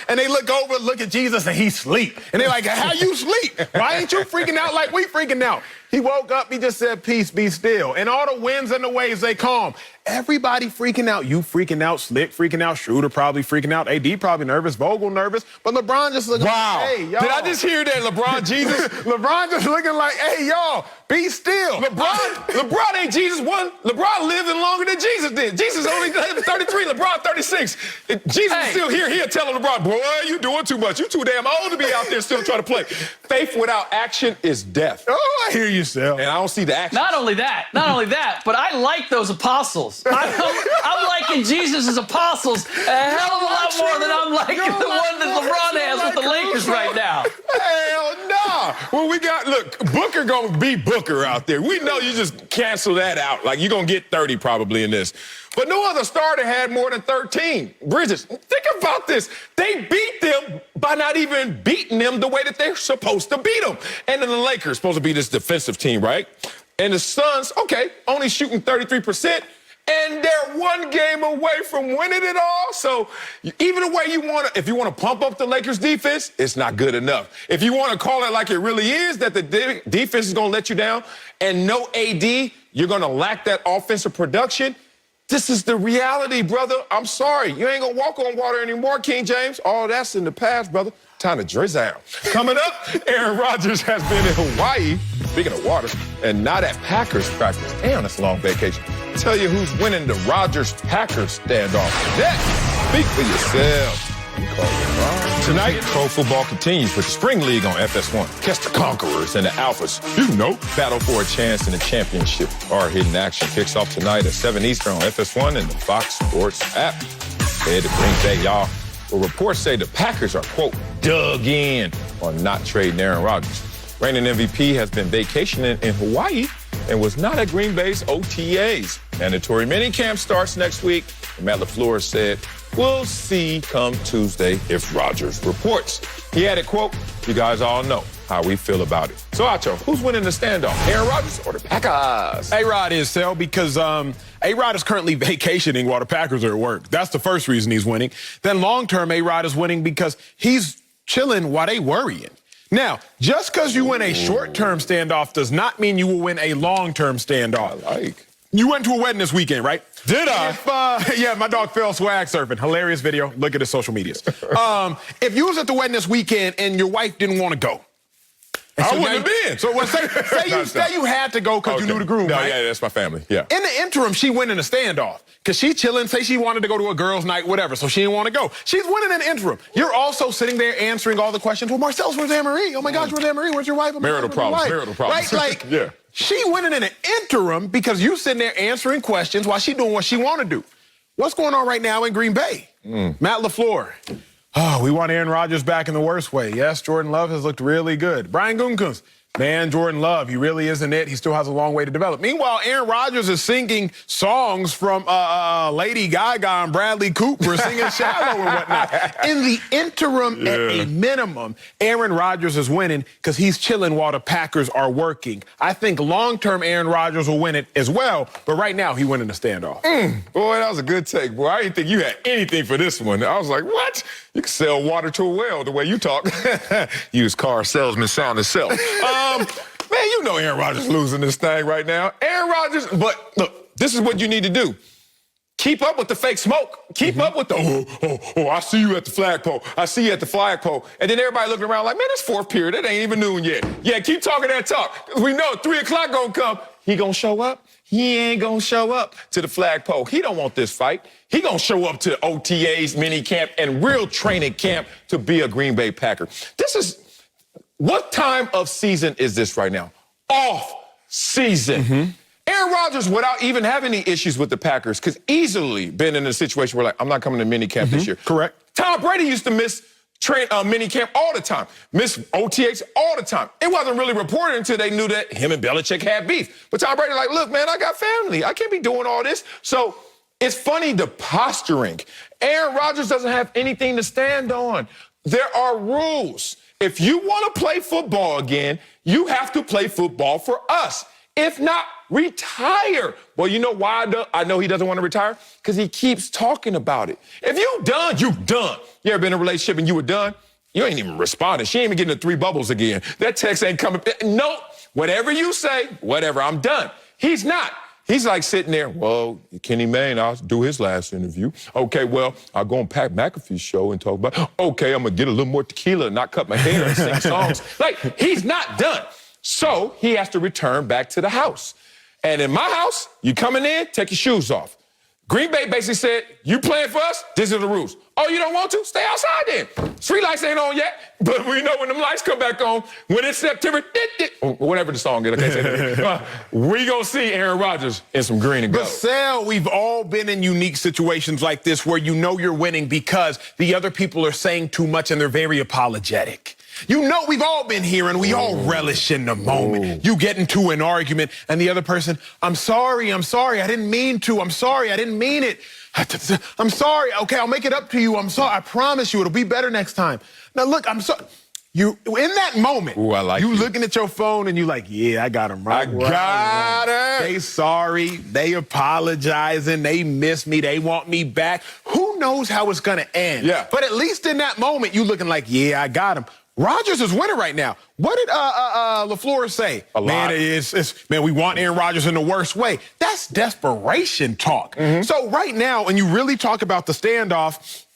and they look at Jesus and he sleep. And they like, how you sleep? Why ain't you freaking out like we freaking out? He woke up, he just said, peace, be still. And all the winds and the waves, they calm. Everybody freaking out. You freaking out, Slick freaking out, Schroeder probably freaking out, AD probably nervous, Vogel nervous, but LeBron just looking like, hey, y'all. Did I just hear that, LeBron Jesus? LeBron just looking like, hey, y'all, be still. LeBron ain't Jesus one. LeBron lived longer than Jesus did. Jesus only lived 33, LeBron 36. If Jesus is still here, he'll tell LeBron, boy, you doing too much. You too damn old to be out there still trying to play. Faith without action is death. Oh, I hear you, Sal. And I don't see the action. Not only that, but I like those apostles. I'm liking Jesus' apostles a hell of a lot more than I'm liking the one that LeBron has with the Lakers right now. Hell nah. Well, look, Booker gonna be Booker out there. We know you just cancel that out. Like, you're gonna get 30 probably in this. But no other starter had more than 13. Bridges, think about this. They beat them by not even beating them the way that they're supposed to beat them. And then the Lakers supposed to be this defensive team, right? And the Suns, okay, only shooting 33%. And they're 1 game away from winning it all. So even the way if you want to pump up the Lakers defense, it's not good enough. If you want to call it like it really is, that the defense is going to let you down and no AD, you're going to lack that offensive production. This is the reality, brother. I'm sorry. You ain't going to walk on water anymore, King James. All that's in the past, brother. Time to drizzle. Coming up, Aaron Rodgers has been in Hawaii, speaking of water, and not at Packers practice. Damn, that's a long vacation. Tell you who's winning the Rodgers-Packers standoff. Next, speak for yourself. Tonight, pro football continues with the Spring League on FS1. Catch the Conquerors and the Alphas. You know, battle for a chance in the championship. Our hidden action kicks off tonight at 7 Eastern on FS1 and the Fox Sports app. Head to Green Bay, y'all. Well, reports say the Packers are, quote, dug in on not trading Aaron Rodgers. Reigning MVP has been vacationing in Hawaii and was not at Green Bay's OTAs. Mandatory minicamp starts next week. And Matt LaFleur said, we'll see come Tuesday if Rodgers reports. He added, quote, you guys all know how we feel about it. So, Acho, who's winning the standoff, Aaron Rodgers or the Packers? A-Rod is, Sel, because A-Rod is currently vacationing while the Packers are at work. That's the first reason he's winning. Then long-term, A-Rod is winning because he's chilling while they worrying. Now, just because you win a short-term standoff does not mean you will win a long-term standoff. I like. You went to a wedding this weekend, right? Did I? Yeah, my dog fell swag surfing. Hilarious video. Look at his social medias. If you was at the wedding this weekend and your wife didn't want to go, I wouldn't have been. So say you had to go because you knew the groom, right? Yeah, that's my family. Yeah. In the interim, she went in a standoff because she chilling. Say she wanted to go to a girls' night, whatever, so she didn't want to go. She's winning in the interim. You're also sitting there answering all the questions. Well, Marcel's, where's Anne-Marie? Oh, my gosh, where's Anne-Marie? Where's your wife? Oh, Marital problems. Marital problems. Right? Like, yeah. She winning in an interim because you sitting there answering questions while she doing what she want to do. What's going on right now in Green Bay? Matt LaFleur. Oh, we want Aaron Rodgers back in the worst way. Yes, Jordan Love has looked really good. Brian Gutekunst. Man, Jordan Love, he really isn't it. He still has a long way to develop. Meanwhile, Aaron Rodgers is singing songs from Lady Gaga and Bradley Cooper singing Shallow and whatnot. In the interim, at a minimum, Aaron Rodgers is winning because he's chilling while the Packers are working. I think long-term Aaron Rodgers will win it as well, but right now he winning the standoff. Boy, that was a good take, boy. I didn't think you had anything for this one. I was like, what? You can sell water to a well the way you talk. Used car salesman sound itself. Man, you know Aaron Rodgers losing this thing right now. Aaron Rodgers, but look, this is what you need to do. Keep up with the fake smoke. Keep up with the, I see you at the flagpole. I see you at the flagpole. And then everybody looking around like, man, it's fourth period. It ain't even noon yet. Yeah, keep talking that talk. Because we know 3 o'clock gonna come. He gonna show up? He ain't gonna show up to the flagpole. He don't want this fight. He gonna show up to OTAs, mini camp, and real training camp to be a Green Bay Packer. What time of season is this right now? Off season. Aaron Rodgers, without even having any issues with the Packers, could easily been in a situation where, like, I'm not coming to mini camp this year. Correct. Tom Brady used to miss mini camp all the time, miss OTAs all the time. It wasn't really reported until they knew that him and Belichick had beef. But Tom Brady like, look, man, I got family. I can't be doing all this. So it's funny, the posturing. Aaron Rodgers doesn't have anything to stand on. There are rules. If you want to play football again, you have to play football for us. If not, retire. Well, you know why I know he doesn't want to retire? Because he keeps talking about it. If you done, you done. You ever been in a relationship and you were done? You ain't even responding. She ain't even getting the 3 bubbles again. That text ain't coming. No, whatever you say, whatever, I'm done. He's not. He's like sitting there, well, Kenny Mayne, I'll do his last interview. Okay, well, I'll go on Pat McAfee's show and talk about, okay, I'm going to get a little more tequila and not cut my hair and sing songs. Like, he's not done. So he has to return back to the house. And in my house, you coming in, take your shoes off. Green Bay basically said, you playing for us? These are the rules. Oh, you don't want to? Stay outside then. Street lights ain't on yet, but we know when them lights come back on, when it's September, whatever the song is, I can't say that. We gonna see Aaron Rodgers in some green and gold. But Sal, we've all been in unique situations like this where you know you're winning because the other people are saying too much and they're very apologetic. You know, we've all been here and we all relish in the moment. You get into an argument and the other person, I'm sorry, I didn't mean to, I'm sorry, I didn't mean it. I'm sorry, okay, I'll make it up to you, I'm sorry, I promise you it'll be better next time. Now look, I'm sorry. You, in that moment, you looking at your phone and you like, yeah, I got him right. I got it. They sorry, they apologizing, they miss me, they want me back. Who knows how it's gonna end? Yeah. But at least in that moment, you looking like, yeah, I got him. Rodgers is winning right now. What did LaFleur say? Man, we want Aaron Rodgers in the worst way. That's desperation talk. So right now, when you really talk about the standoff,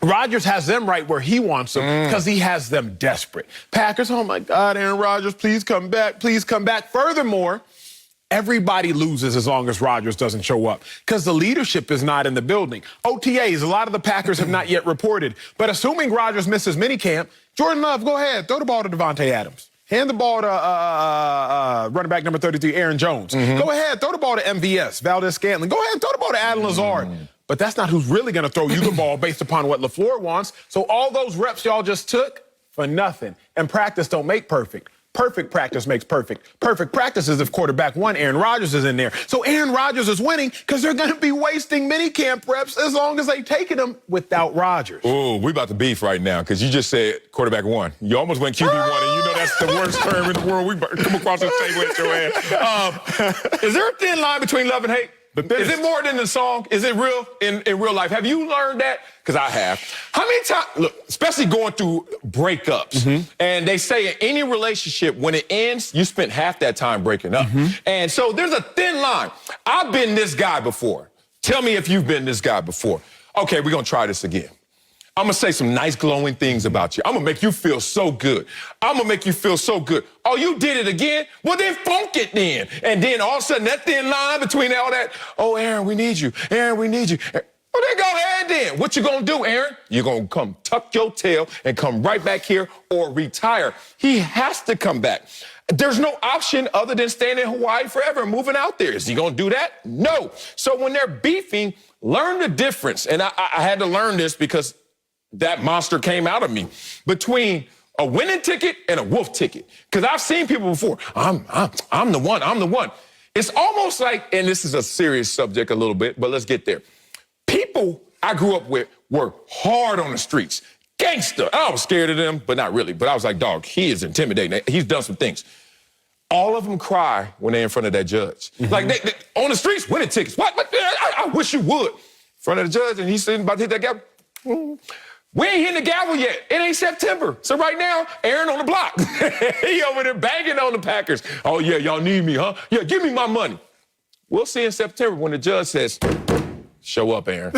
Rodgers has them right where he wants them because he has them desperate. Packers, oh my God, Aaron Rodgers, please come back, please come back. Furthermore, everybody loses as long as Rodgers doesn't show up because the leadership is not in the building. OTAs, a lot of the Packers have not yet reported. But assuming Rodgers misses minicamp, Jordan Love, go ahead, throw the ball to Devontae Adams. Hand the ball to running back number 33, Aaron Jones. Go ahead, throw the ball to MVS, Valdez Scantling. Go ahead, throw the ball to Adam Lazard. but that's not who's really going to throw you the ball based upon what LaFleur wants. So all those reps y'all just took for nothing. And practice don't make perfect. Perfect practice makes perfect. Perfect practice is if quarterback one, Aaron Rodgers, is in there. So Aaron Rodgers is winning because they're going to be wasting minicamp reps as long as they taking them without Rodgers. Oh, we about to beef right now because you just said quarterback one. You almost went QB1, and you know that's the worst term in the world. We come across the table at your ass. Is there a thin line between love and hate? Is it more than the song? Is it real in real life? Have you learned that? Because I have. How many times, look, especially going through breakups, and they say in any relationship, when it ends, you spent half that time breaking up. And so there's a thin line. I've been this guy before. Tell me if you've been this guy before. Okay, we're going to try this again. I'm going to say some nice glowing things about you. I'm going to make you feel so good. I'm going to make you feel so good. Oh, you did it again? Well, then funk it then. And then all of a sudden, that thin line between all that, oh, Aaron, we need you. Aaron, we need you. Well, then go ahead then. What you going to do, Aaron? You're going to come tuck your tail and come right back here or retire. He has to come back. There's no option other than staying in Hawaii forever and moving out there. Is he going to do that? No. So when they're beefing, learn the difference. And I had to learn this because that monster came out of me between a winning ticket and a wolf ticket. Because I've seen people before. I'm the one. I'm the one. It's almost like, and this is a serious subject a little bit, but let's get there. People I grew up with were hard on the streets. Gangster. I was scared of them, but not really. But I was like, dog, he is intimidating. He's done some things. All of them cry when they're in front of that judge. Like, they, on the streets, winning tickets. What? I wish you would. In front of the judge, and he's sitting about to hit that gavel. We ain't hitting the gavel yet. It ain't September. So right now, Aaron on the block. He over there banging on the Packers. Oh, yeah, y'all need me, huh? Yeah, give me my money. We'll see in September when the judge says, show up, Aaron.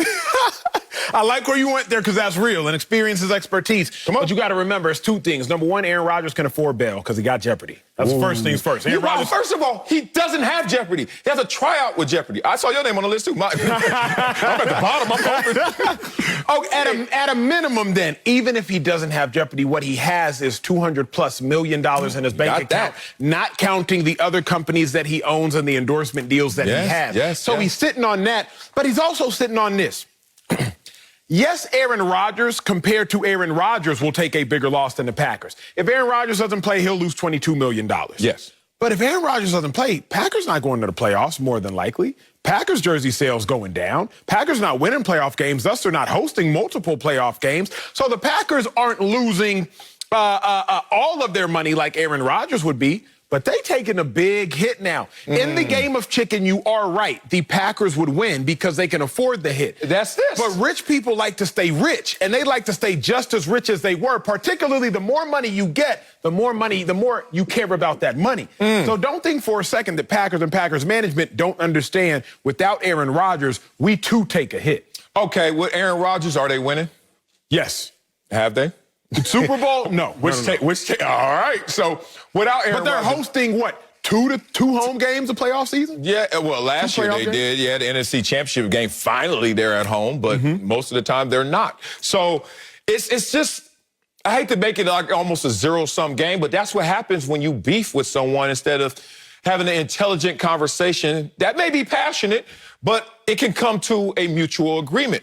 I like where you went there because that's real and experience is expertise. Come on. But you got to remember, it's two things. Number one, Aaron Rodgers can afford bail because he got Jeopardy. That's the first things first. Aaron Rodgers, first of all, he doesn't have Jeopardy. He has a tryout with Jeopardy. I saw your name on the list, too. I'm at the bottom. I'm hoping. Oh, at a minimum, then, even if he doesn't have Jeopardy, what he has is $200+ million in his bank account, not counting the other companies that he owns and the endorsement deals that he has. So he's sitting on that, but he's also sitting on this. Yes, Aaron Rodgers, compared to Aaron Rodgers, will take a bigger loss than the Packers. If Aaron Rodgers doesn't play, he'll lose $22 million. Yes. But if Aaron Rodgers doesn't play, Packers not going to the playoffs, more than likely. Packers jersey sales going down. Packers not winning playoff games, thus they're not hosting multiple playoff games. So the Packers aren't losing all of their money like Aaron Rodgers would be. But they taking a big hit now. In the game of chicken, you are right. The Packers would win because they can afford the hit. That's this. But rich people like to stay rich, and they like to stay just as rich as they were. Particularly, the more money you get, the more you care about that money. So don't think for a second that Packers and Packers management don't understand without Aaron Rodgers, we too take a hit. Okay, with Aaron Rodgers, are they winning? Yes. Have they? Super Bowl? No. Which all right. So without Aaron But they're Rodgers, hosting what? Two home games of playoff season? Yeah, well, last year they did. Yeah, the NFC Championship game. Finally, they're at home, but most of the time they're not. So it's just, I hate to make it like almost a zero-sum game, but that's what happens when you beef with someone instead of having an intelligent conversation that may be passionate, but it can come to a mutual agreement.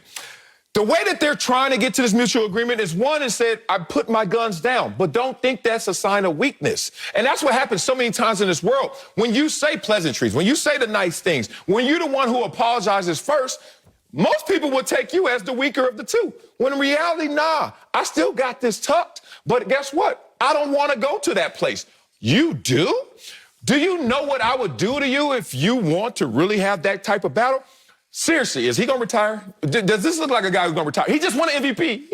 The way that they're trying to get to this mutual agreement is one is said, I put my guns down, but don't think that's a sign of weakness. And that's what happens so many times in this world. When you say pleasantries, when you say the nice things, when you're the one who apologizes first, most people would take you as the weaker of the two. When in reality, nah, I still got this tucked. But guess what? I don't want to go to that place. You do? Do you know what I would do to you if you want to really have that type of battle? Seriously, is he going to retire? Does this look like a guy who's going to retire? He just won an MVP.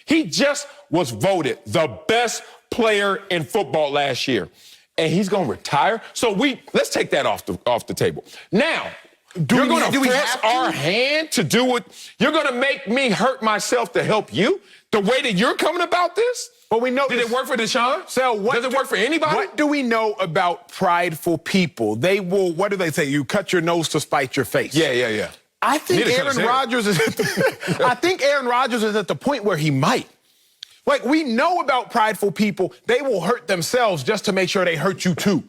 He just was voted the best player in football last year. And he's going to retire? So let's take that off the table. Now, you're going to force our hand to do what? You're going to make me hurt myself to help you? The way that you're coming about this? Well, we know. Did it work for Deshaun? So does it work for anybody? What do we know about prideful people? They will, what do they say? You cut your nose to spite your face. Yeah. I think Aaron Rodgers is at the point where he might. Like, we know about prideful people. They will hurt themselves just to make sure they hurt you too.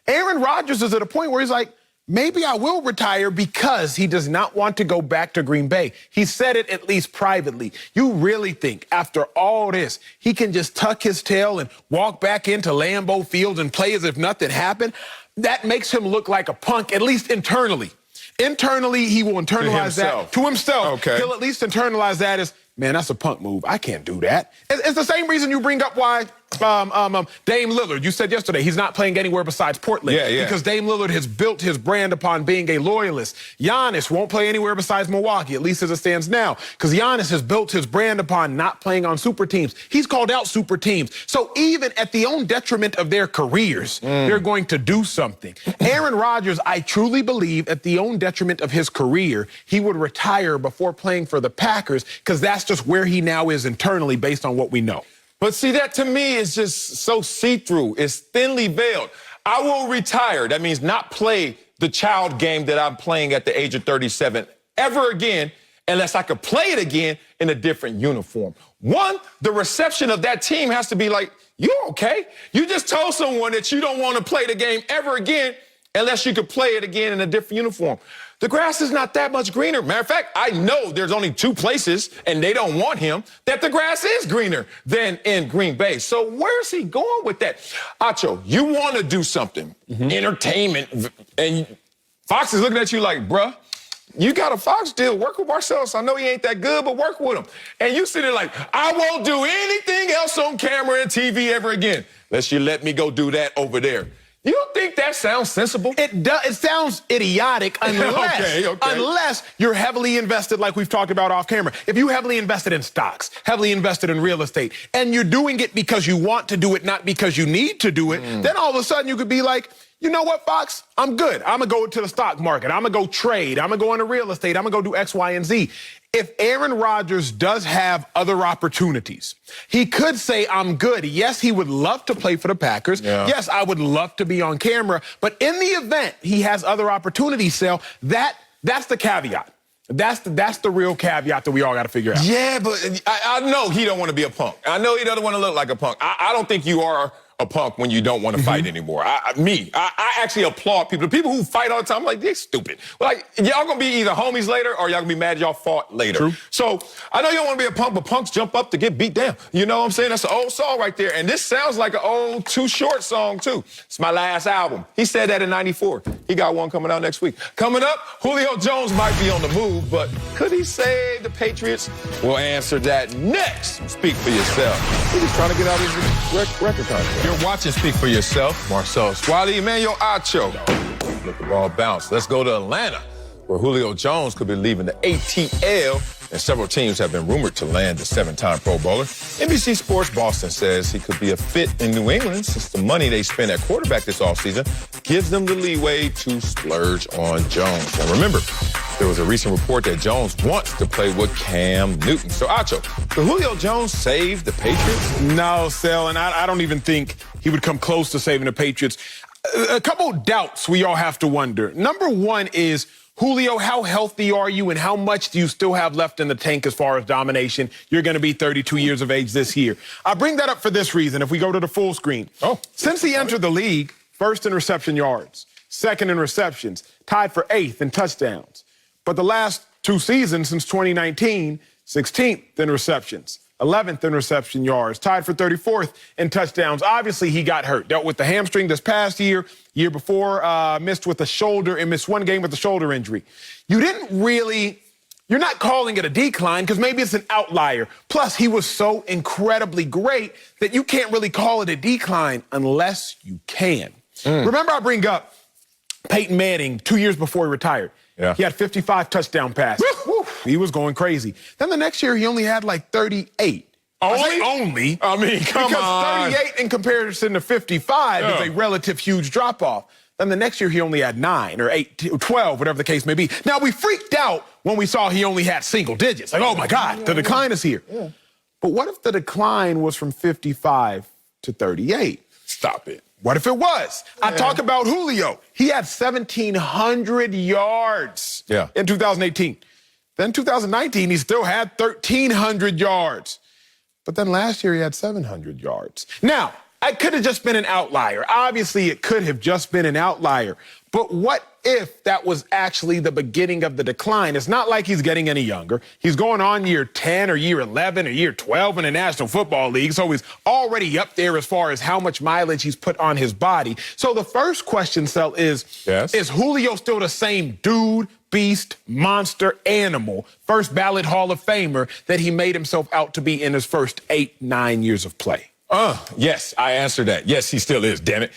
Aaron Rodgers is at a point where he's like, maybe I will retire because he does not want to go back to Green Bay. He said it at least privately. You really think after all this, he can just tuck his tail and walk back into Lambeau Field and play as if nothing happened? That makes him look like a punk, at least internally. Internally, he will internalize that to himself. Okay. He'll at least internalize that as, man, that's a punk move. I can't do that. It's the same reason you bring up why Dame Lillard, you said yesterday, he's not playing anywhere besides Portland. Yeah. Because Dame Lillard has built his brand upon being a loyalist. Giannis won't play anywhere besides Milwaukee, at least as it stands now, because Giannis has built his brand upon not playing on super teams. He's called out super teams. So even at the own detriment of their careers, they're going to do something. Aaron Rodgers, I truly believe at the own detriment of his career, he would retire before playing for the Packers, because that's just where he now is internally based on what we know. But see, that to me is just so see-through. It's thinly veiled. I will retire. That means not play the child game that I'm playing at the age of 37 ever again, unless I could play it again in a different uniform. One, the reception of that team has to be like, you okay? You just told someone that you don't want to play the game ever again unless you could play it again in a different uniform. The grass is not that much greener. Matter of fact, I know there's only 2 places, and they don't want him, that the grass is greener than in Green Bay. So where's he going with that? Acho, you want to do something, entertainment, and Fox is looking at you like, bruh, you got a Fox deal. Work with Marcellus. I know he ain't that good, but work with him. And you sit there like, I won't do anything else on camera and TV ever again unless you let me go do that over there. You don't think that sounds sensible? It does. It sounds idiotic unless you're heavily invested, like we've talked about off camera. If you heavily invested in stocks, heavily invested in real estate, and you're doing it because you want to do it, not because you need to do it, then all of a sudden you could be like, you know what, Fox? I'm good. I'm going to go to the stock market. I'm going to go trade. I'm going to go into real estate. I'm going to go do X, Y, and Z. If Aaron Rodgers does have other opportunities, he could say, I'm good. Yes, he would love to play for the Packers. Yeah. Yes, I would love to be on camera. But in the event he has other opportunities, Sal, that's the caveat. That's the real caveat that we all got to figure out. Yeah, but I know he don't want to be a punk. I know he doesn't want to look like a punk. I don't think you are a punk when you don't want to fight anymore. I actually applaud people. The people who fight all the time, I'm like, they're stupid. Like, y'all gonna be either homies later or y'all gonna be mad y'all fought later. True. So I know you don't want to be a punk, but punks jump up to get beat down. You know what I'm saying? That's an old song right there. And this sounds like an old Too Short song, too. It's my last album. He said that in '94. He got one coming out next week. Coming up, Julio Jones might be on the move, but could he save the Patriots? We'll answer that next. Speak for yourself. He's just trying to get out of his record contract. You're watching Speak for Yourself. Marcellus Wiley, Emmanuel Acho. Let the ball bounce. Let's go to Atlanta, where Julio Jones could be leaving the ATL, and several teams have been rumored to land the 7-time Pro Bowler. NBC Sports Boston says he could be a fit in New England since the money they spend at quarterback this offseason gives them the leeway to splurge on Jones. Now remember, there was a recent report that Jones wants to play with Cam Newton. So, Acho, could Julio Jones save the Patriots? No, Sal, and I don't even think he would come close to saving the Patriots. A couple doubts we all have to wonder. Number one is, Julio, how healthy are you and how much do you still have left in the tank as far as domination? You're going to be 32 years of age this year. I bring that up for this reason. If we go to the full screen. Since he entered the league, first in reception yards, second in receptions, tied for 8th in touchdowns. But the last 2 seasons since 2019, 16th in receptions, 11th in reception yards, tied for 34th in touchdowns. Obviously, he got hurt. Dealt with the hamstring this past year. Year before, missed with a shoulder and missed 1 game with a shoulder injury. You're not calling it a decline because maybe it's an outlier. Plus, he was so incredibly great that you can't really call it a decline unless you can. Remember, I bring up Peyton Manning 2 years before he retired. Yeah. He had 55 touchdown passes. He was going crazy. Then the next year, he only had like 38. Only? I mean, come on. Because 38 in comparison to 55 is a relative huge drop-off. Then the next year, he only had 9 or 8, 12, whatever the case may be. Now, we freaked out when we saw he only had single digits. Like, oh, my God, the decline is here. Yeah. But what if the decline was from 55 to 38? Stop it. What if it was? I talk about Julio. He had 1,700 yards in 2018. Then 2019, he still had 1,300 yards. But then last year, he had 700 yards. Now, I could have just been an outlier. Obviously, it could have just been an outlier. But what if that was actually the beginning of the decline? It's not like he's getting any younger. He's going on year 10 or year 11 or year 12 in the National Football League, so he's already up there as far as how much mileage he's put on his body. So the first question, Sel, is Julio still the same dude, beast, monster, animal, first ballot Hall of Famer that he made himself out to be in his first 8-9 years of play? Yes, I answered that. Yes, he still is, damn it.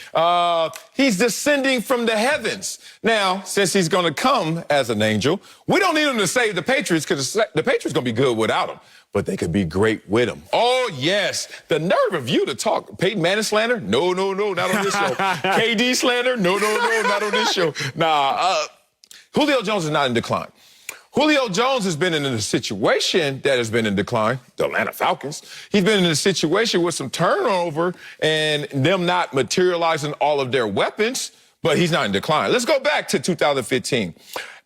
He's descending from the heavens. Now, since he's going to come as an angel, we don't need him to save the Patriots because the Patriots going to be good without him. But they could be great with him. Oh, yes. The nerve of you to talk Peyton Manning slander? No, not on this show. KD slander? No, not on this show. Julio Jones is not in decline. Julio Jones has been in a situation that has been in decline, the Atlanta Falcons. He's been in a situation with some turnover and them not materializing all of their weapons, but he's not in decline. Let's go back to 2015.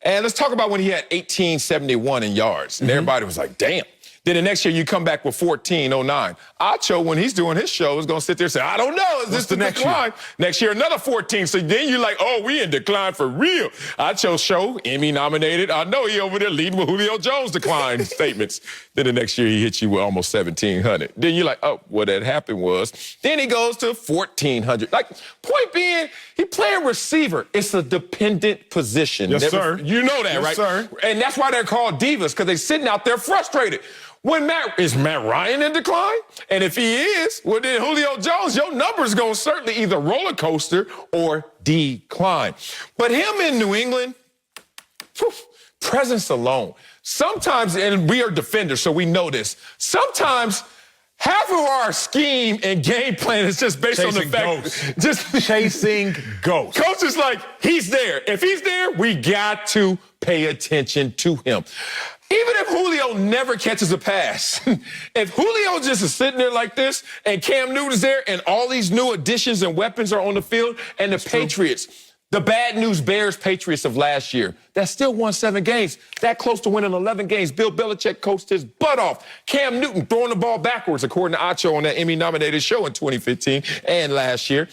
And let's talk about when he had 1871 in yards. And everybody was like, damn. Then the next year you come back with 1409. Acho, when he's doing his show, is going to sit there and say, I don't know, is this the next decline? Next year, another 14. So then you're like, oh, we in decline for real. Acho's show, Emmy nominated. I know he over there leading with Julio Jones decline statements. Then the next year he hits you with almost 1,700. Then you're like, oh, what had happened was. Then he goes to 1,400. Like, point being, he playing receiver. It's a dependent position. Yes, sir. You know that, right? Sir. And that's why they're called divas, because they're sitting out there frustrated. Is Matt Ryan in decline? And if he is, well, then Julio Jones, your number's going to certainly either roller coaster or decline. But him in New England, presence alone. Sometimes, and we are defenders, so we know this, sometimes half of our scheme and game plan is just based on the fact just chasing ghosts. Coach is like, he's there. If he's there, we got to pay attention to him. Even if Julio never catches a pass, if Julio just is sitting there like this and Cam Newton's there and all these new additions and weapons are on the field and the Patriots, the bad news Bears Patriots of last year, that still won 7 games, that close to winning 11 games. Bill Belichick coached his butt off. Cam Newton throwing the ball backwards, according to Acho on that Emmy-nominated show in 2015 and last year.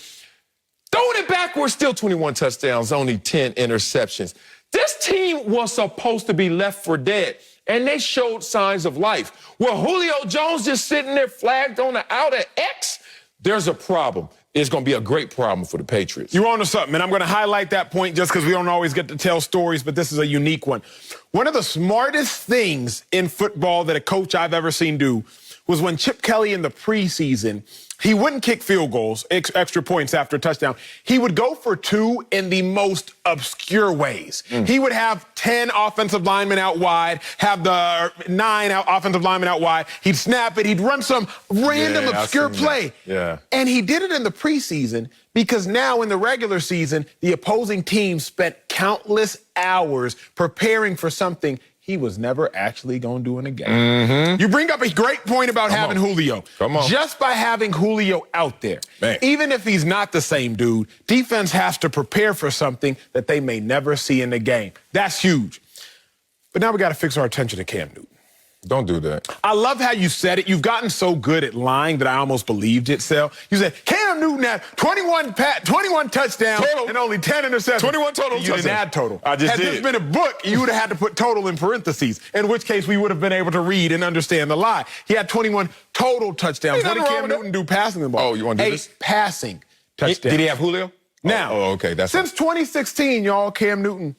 Throwing it backwards, still 21 touchdowns, only 10 interceptions. This team was supposed to be left for dead, and they showed signs of life. Well, Julio Jones just sitting there flagged on the out at X, there's a problem. It's going to be a great problem for the Patriots. You're on to something, and I'm going to highlight that point just because we don't always get to tell stories, but this is a unique one. One of the smartest things in football that a coach I've ever seen do was when Chip Kelly in the preseason, he wouldn't kick field goals, extra points after a touchdown. He would go for 2 in the most obscure ways. He would have 10 offensive linemen out wide, have the 9 offensive linemen out wide. He'd snap it. He'd run some random obscure play. And he did it in the preseason because now in the regular season, the opposing team spent countless hours preparing for something he was never actually going to do in a game. You bring up a great point about having Julio. Just by having Julio out there, even if he's not the same dude, defense has to prepare for something that they may never see in the game. That's huge. But now we got to fix our attention to Cam Newton. Don't do that. I love how you said it. You've gotten so good at lying that I almost believed it, Sel. You said, Cam Newton had 21 touchdowns and only 10 interceptions. 21 total. You didn't add total. I just did. Had this been a book, you would have had to put total in parentheses, in which case we would have been able to read and understand the lie. He had 21 total touchdowns. What did Cam Newton do passing the ball? Oh, you want to do this? 8 passing touchdowns. Did he have Julio? Now, okay. Since 2016, y'all, Cam Newton,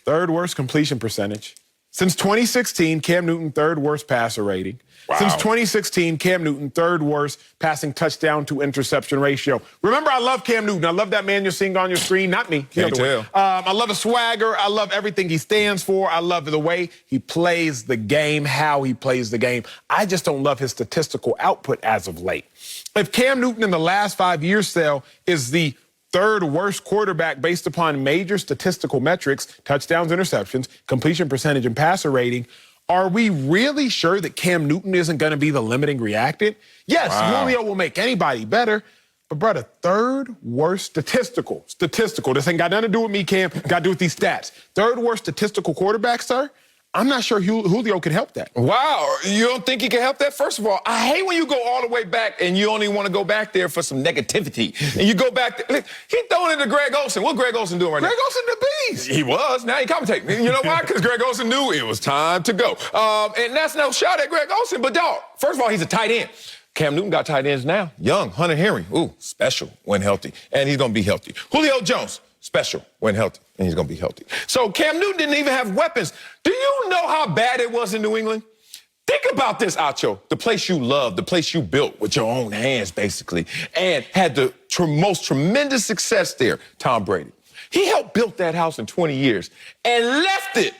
3rd worst completion percentage. Since 2016, Cam Newton, 3rd worst passer rating. Since 2016, Cam Newton, 3rd worst passing touchdown to interception ratio. Remember, I love Cam Newton. I love that man you're seeing on your screen. Not me. Can't tell. I love the swagger. I love everything he stands for. I love the way he plays the game, how he plays the game. I just don't love his statistical output as of late. If Cam Newton in the last 5 years, Sel, is the 3rd worst quarterback based upon major statistical metrics, touchdowns, interceptions, completion percentage, and passer rating, are we really sure that Cam Newton isn't going to be the limiting reactant? Yes, Julio will make anybody better, but brother, 3rd worst statistical. This ain't got nothing to do with me, Cam. Got to do with these stats. 3rd worst statistical quarterback, sir? I'm not sure Julio could help that. Wow, you don't think he can help that? First of all, I hate when you go all the way back and you only want to go back there for some negativity. And you go back there. He throwing it to Greg Olsen. What Greg Olsen doing right now? Greg Olsen the beast. He was. Now he commentating. You know why? Because Greg Olsen knew it was time to go. And that's no shot at Greg Olsen, but dog, first of all, he's a tight end. Cam Newton got tight ends now. Young, Hunter Henry. Ooh, special when healthy. And he's going to be healthy. Julio Jones, special when healthy. And he's going to be healthy. So Cam Newton didn't even have weapons. Do you know how bad it was in New England? Think about this, Acho. The place you loved, the place you built with your own hands, basically, and had the most tremendous success there, Tom Brady. He helped build that house in 20 years and left it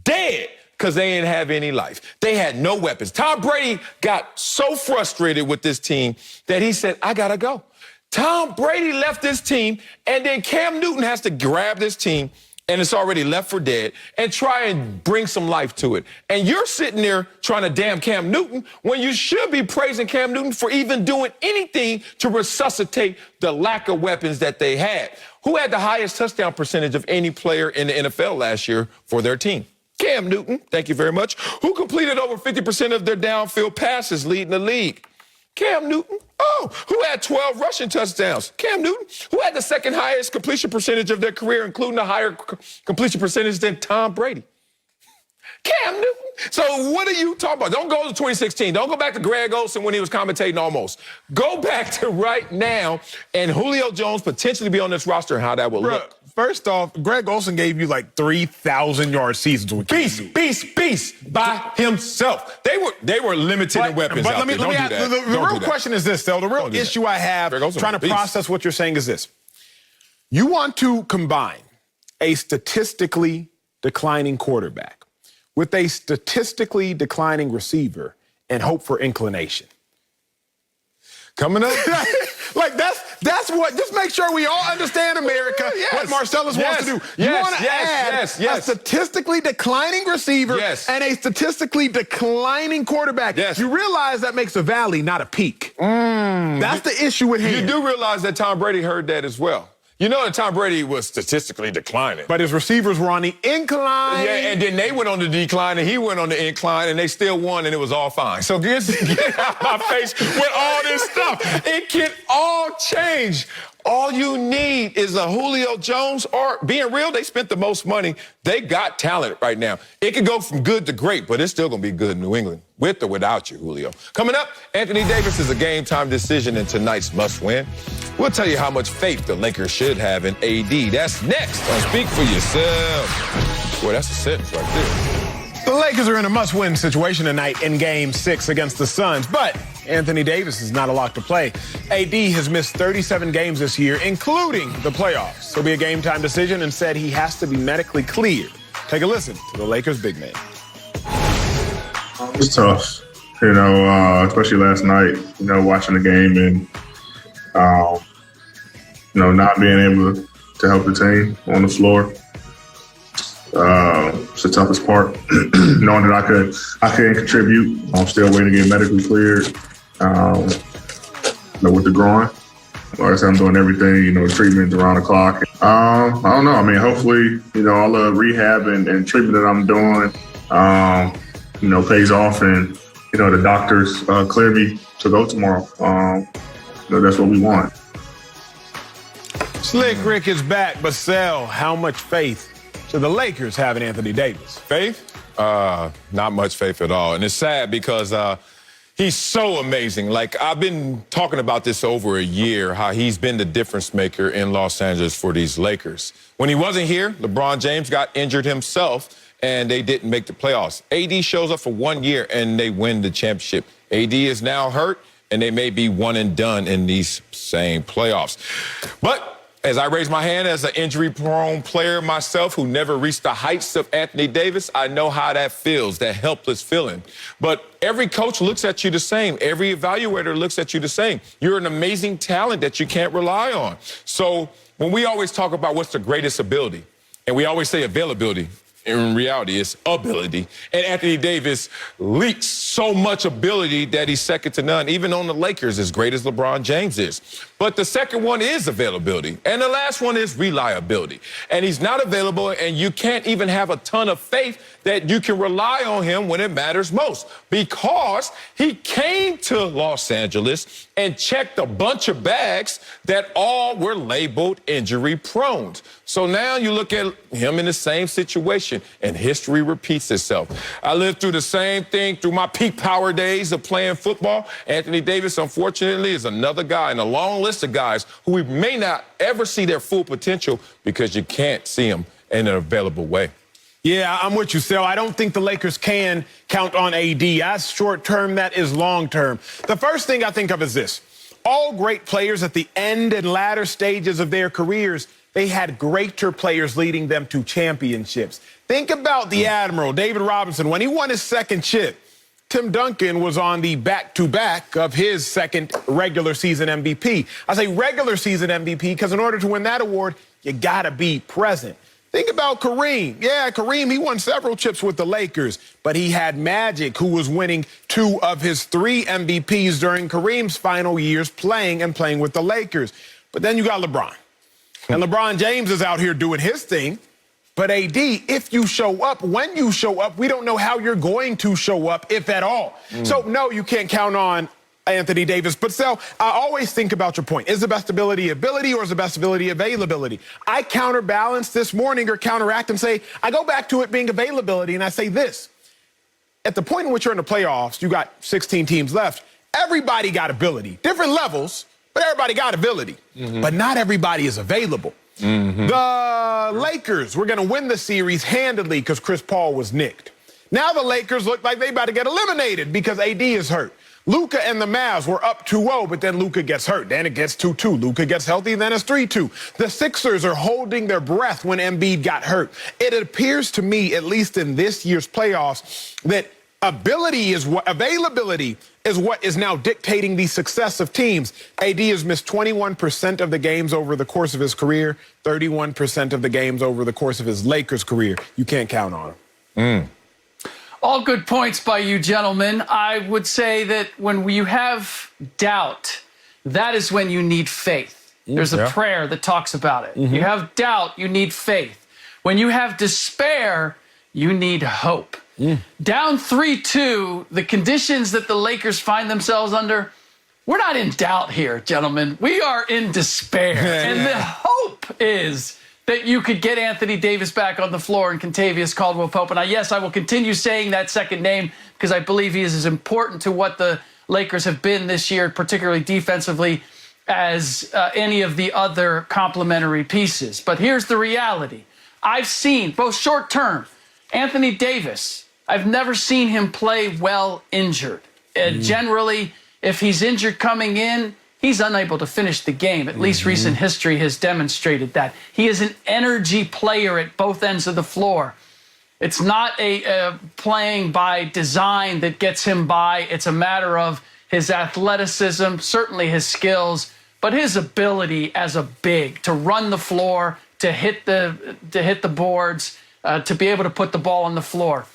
dead because they didn't have any life. They had no weapons. Tom Brady got so frustrated with this team that he said, I got to go. Tom Brady left this team, and then Cam Newton has to grab this team, and it's already left for dead, and try and bring some life to it. And you're sitting there trying to damn Cam Newton when you should be praising Cam Newton for even doing anything to resuscitate the lack of weapons that they had. Who had the highest touchdown percentage of any player in the NFL last year for their team? Cam Newton, thank you very much. Who completed over 50% of their downfield passes leading the league? Cam Newton. Oh, who had 12 rushing touchdowns? Cam Newton. Who had the second highest completion percentage of their career, including a higher completion percentage than Tom Brady? Cam Newton. So what are you talking about? Don't go to 2016. Don't go back to Greg Olsen when he was commentating almost. Go back to right now and Julio Jones potentially be on this roster and how that will look. First off, Greg Olsen gave you like 3,000-yard seasons with Beast by himself. They were limited in weapons out there. Don't do that. The real question is this, though. The real issue I have trying to process what you're saying is this. You want to combine a statistically declining quarterback with a statistically declining receiver and hope for inclination. Coming up. Like, that's what, just make sure we all understand, America, what Marcellus wants to do. You want to add a statistically declining receiver and a statistically declining quarterback. You realize that makes a valley, not a peak. That's the issue at hand. You do realize that Tom Brady heard that as well. You know that Tom Brady was statistically declining. But his receivers were on the incline. Yeah, and then they went on the decline, and he went on the incline, and they still won, and it was all fine. So get out my face with all this stuff. It can all change. All you need is a Julio Jones, or being real, they spent the most money. They got talent right now. It could go from good to great, but it's still going to be good in New England, with or without you, Julio. Coming up, Anthony Davis is a game-time decision in tonight's must-win. We'll tell you how much faith the Lakers should have in AD. That's next on Speak for Yourself. Boy, that's a sentence right there. The Lakers are in a must-win situation tonight in Game 6 against the Suns, but Anthony Davis is not a lock to play. AD has missed 37 games this year, including the playoffs. It'll be a game-time decision and said he has to be medically cleared. Take a listen to the Lakers' big man. It's tough, especially last night, watching the game and, not being able to help the team on the floor. It's the toughest part, knowing that I couldn't contribute. I'm still waiting to get medically cleared. With the groin, like I said, I'm doing everything, treatments around the clock. I don't know. I mean, hopefully, all the rehab and treatment that I'm doing, pays off, and the doctors clear me to go tomorrow. That's what we want. Slick Rick is back, but Sel, how much faith do the Lakers have in Anthony Davis? Faith? Not much faith at all. And it's sad because he's so amazing. Like, I've been talking about this over a year, how he's been the difference maker in Los Angeles for these Lakers. When he wasn't here, LeBron James got injured himself, and they didn't make the playoffs. AD shows up for 1 year, and they win the championship. AD is now hurt, and they may be one and done in these same playoffs. But as I raise my hand as an injury-prone player myself who never reached the heights of Anthony Davis, I know how that feels, that helpless feeling. But every coach looks at you the same. Every evaluator looks at you the same. You're an amazing talent that you can't rely on. So when we always talk about what's the greatest ability, and we always say availability, In reality, it's ability. And Anthony Davis leaks so much ability that he's second to none, even on the Lakers, as great as LeBron James is. But the second one is availability. And the last one is reliability. And he's not available, and you can't even have a ton of faith that you can rely on him when it matters most, because he came to Los Angeles and checked a bunch of bags that all were labeled injury prone. So now you look at him in the same situation, and history repeats itself. I lived through the same thing through my peak power days of playing football. Anthony Davis, unfortunately, is another guy in a long list of guys who we may not ever see their full potential because you can't see them in an available way. Yeah, I'm with you, Sel. I don't think the Lakers can count on AD. That's short term, that is long term. The first thing I think of is this. All great players at the end and latter stages of their careers, they had greater players leading them to championships. Think about the Admiral, David Robinson. When he won his second chip, Tim Duncan was on the back-to-back of his second regular season MVP. I say regular season MVP because in order to win that award, you got to be present. Think about Kareem. Yeah, Kareem, he won several chips with the Lakers, but he had Magic, who was winning 2 of his 3 MVPs during Kareem's final years playing with the Lakers. But then you got LeBron. And LeBron James is out here doing his thing. But AD, if you show up, when you show up, we don't know how you're going to show up, if at all. So, no, you can't count on Anthony Davis. But, Sel, I always think about your point. Is the best ability or is the best ability availability? I counterbalance this morning or counteract and say, I go back to it being availability, and I say this. At the point in which you're in the playoffs, you got 16 teams left. Everybody got ability. Different levels, but everybody got ability. But not everybody is available. The Lakers were going to win the series handedly because Chris Paul was nicked. Now the Lakers look like they about to get eliminated because AD is hurt. Luka and the Mavs were up 2-0, but then Luka gets hurt. Then it gets 2-2. Luka gets healthy, then it's 3-2. The Sixers are holding their breath when Embiid got hurt. It appears to me, at least in this year's playoffs, that availability is what is now dictating the success of teams. AD has missed 21% of the games over the course of his career, 31% of the games over the course of his Lakers career. You can't count on him. All good points by you, gentlemen. I would say that when you have doubt, that is when you need faith. There's a prayer that talks about it. You have doubt, you need faith. When you have despair, you need hope. Down 3-2, the conditions that the Lakers find themselves under, we're not in doubt here, gentlemen. We are in despair. And the hope is that you could get Anthony Davis back on the floor and Kentavious Caldwell-Pope. And yes, I will continue saying that second name because I believe he is as important to what the Lakers have been this year, particularly defensively, as any of the other complementary pieces. But here's the reality. I've seen, both short-term, Anthony Davis, I've never seen him play well injured. Generally, if he's injured coming in, he's unable to finish the game. At least recent history has demonstrated that. He is an energy player at both ends of the floor. It's not a playing by design that gets him by. It's a matter of his athleticism, certainly his skills, but his ability as a big to run the floor, to hit the boards, to be able to put the ball on the floor.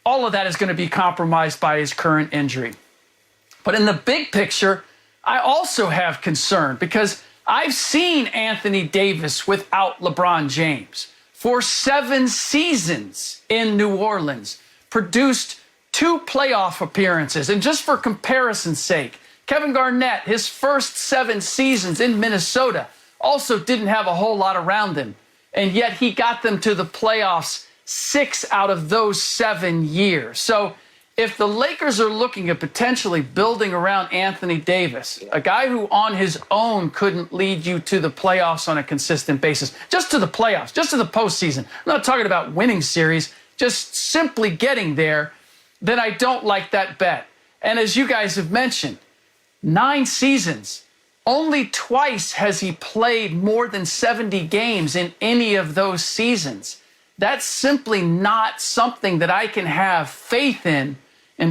All of that is going to be compromised by his current injury. But in the big picture, I also have concern because I've seen Anthony Davis without LeBron James for 7 seasons in New Orleans, produced 2 playoff appearances. And just for comparison's sake, Kevin Garnett, his first 7 seasons in Minnesota, also didn't have a whole lot around him. And yet he got them to the playoffs 6 out of those 7 years. So if the Lakers are looking at potentially building around Anthony Davis, a guy who on his own couldn't lead you to the playoffs on a consistent basis, just to the playoffs, just to the postseason, I'm not talking about winning series, just simply getting there, then I don't like that bet. And as you guys have mentioned, 9 seasons, only twice has he played more than 70 games in any of those seasons. That's simply not something that I can have faith in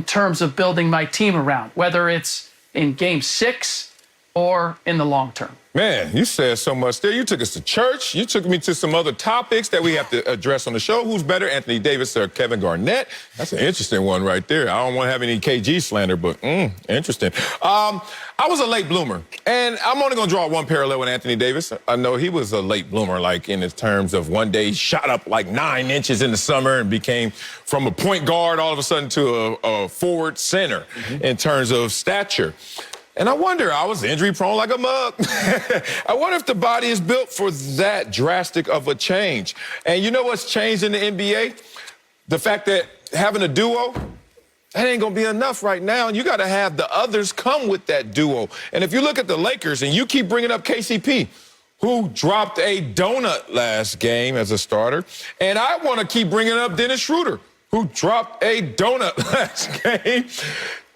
terms of building my team around, whether it's in Game 6 or in the long term. Man, you said so much there. You took us to church. You took me to some other topics that we have to address on the show. Who's better, Anthony Davis or Kevin Garnett? That's an interesting one right there. I don't want to have any KG slander, but interesting. I was a late bloomer, and I'm only going to draw one parallel with Anthony Davis. I know he was a late bloomer, like in terms of one day he shot up like 9 inches in the summer and became from a point guard all of a sudden to a forward center in terms of stature. And I wonder, I was injury prone like a mug. I wonder if the body is built for that drastic of a change. And you know what's changed in the NBA? The fact that having a duo, that ain't gonna be enough right now. And you gotta have the others come with that duo. And if you look at the Lakers and you keep bringing up KCP, who dropped a donut last game as a starter, and I wanna keep bringing up Dennis Schroeder, who dropped a donut last game.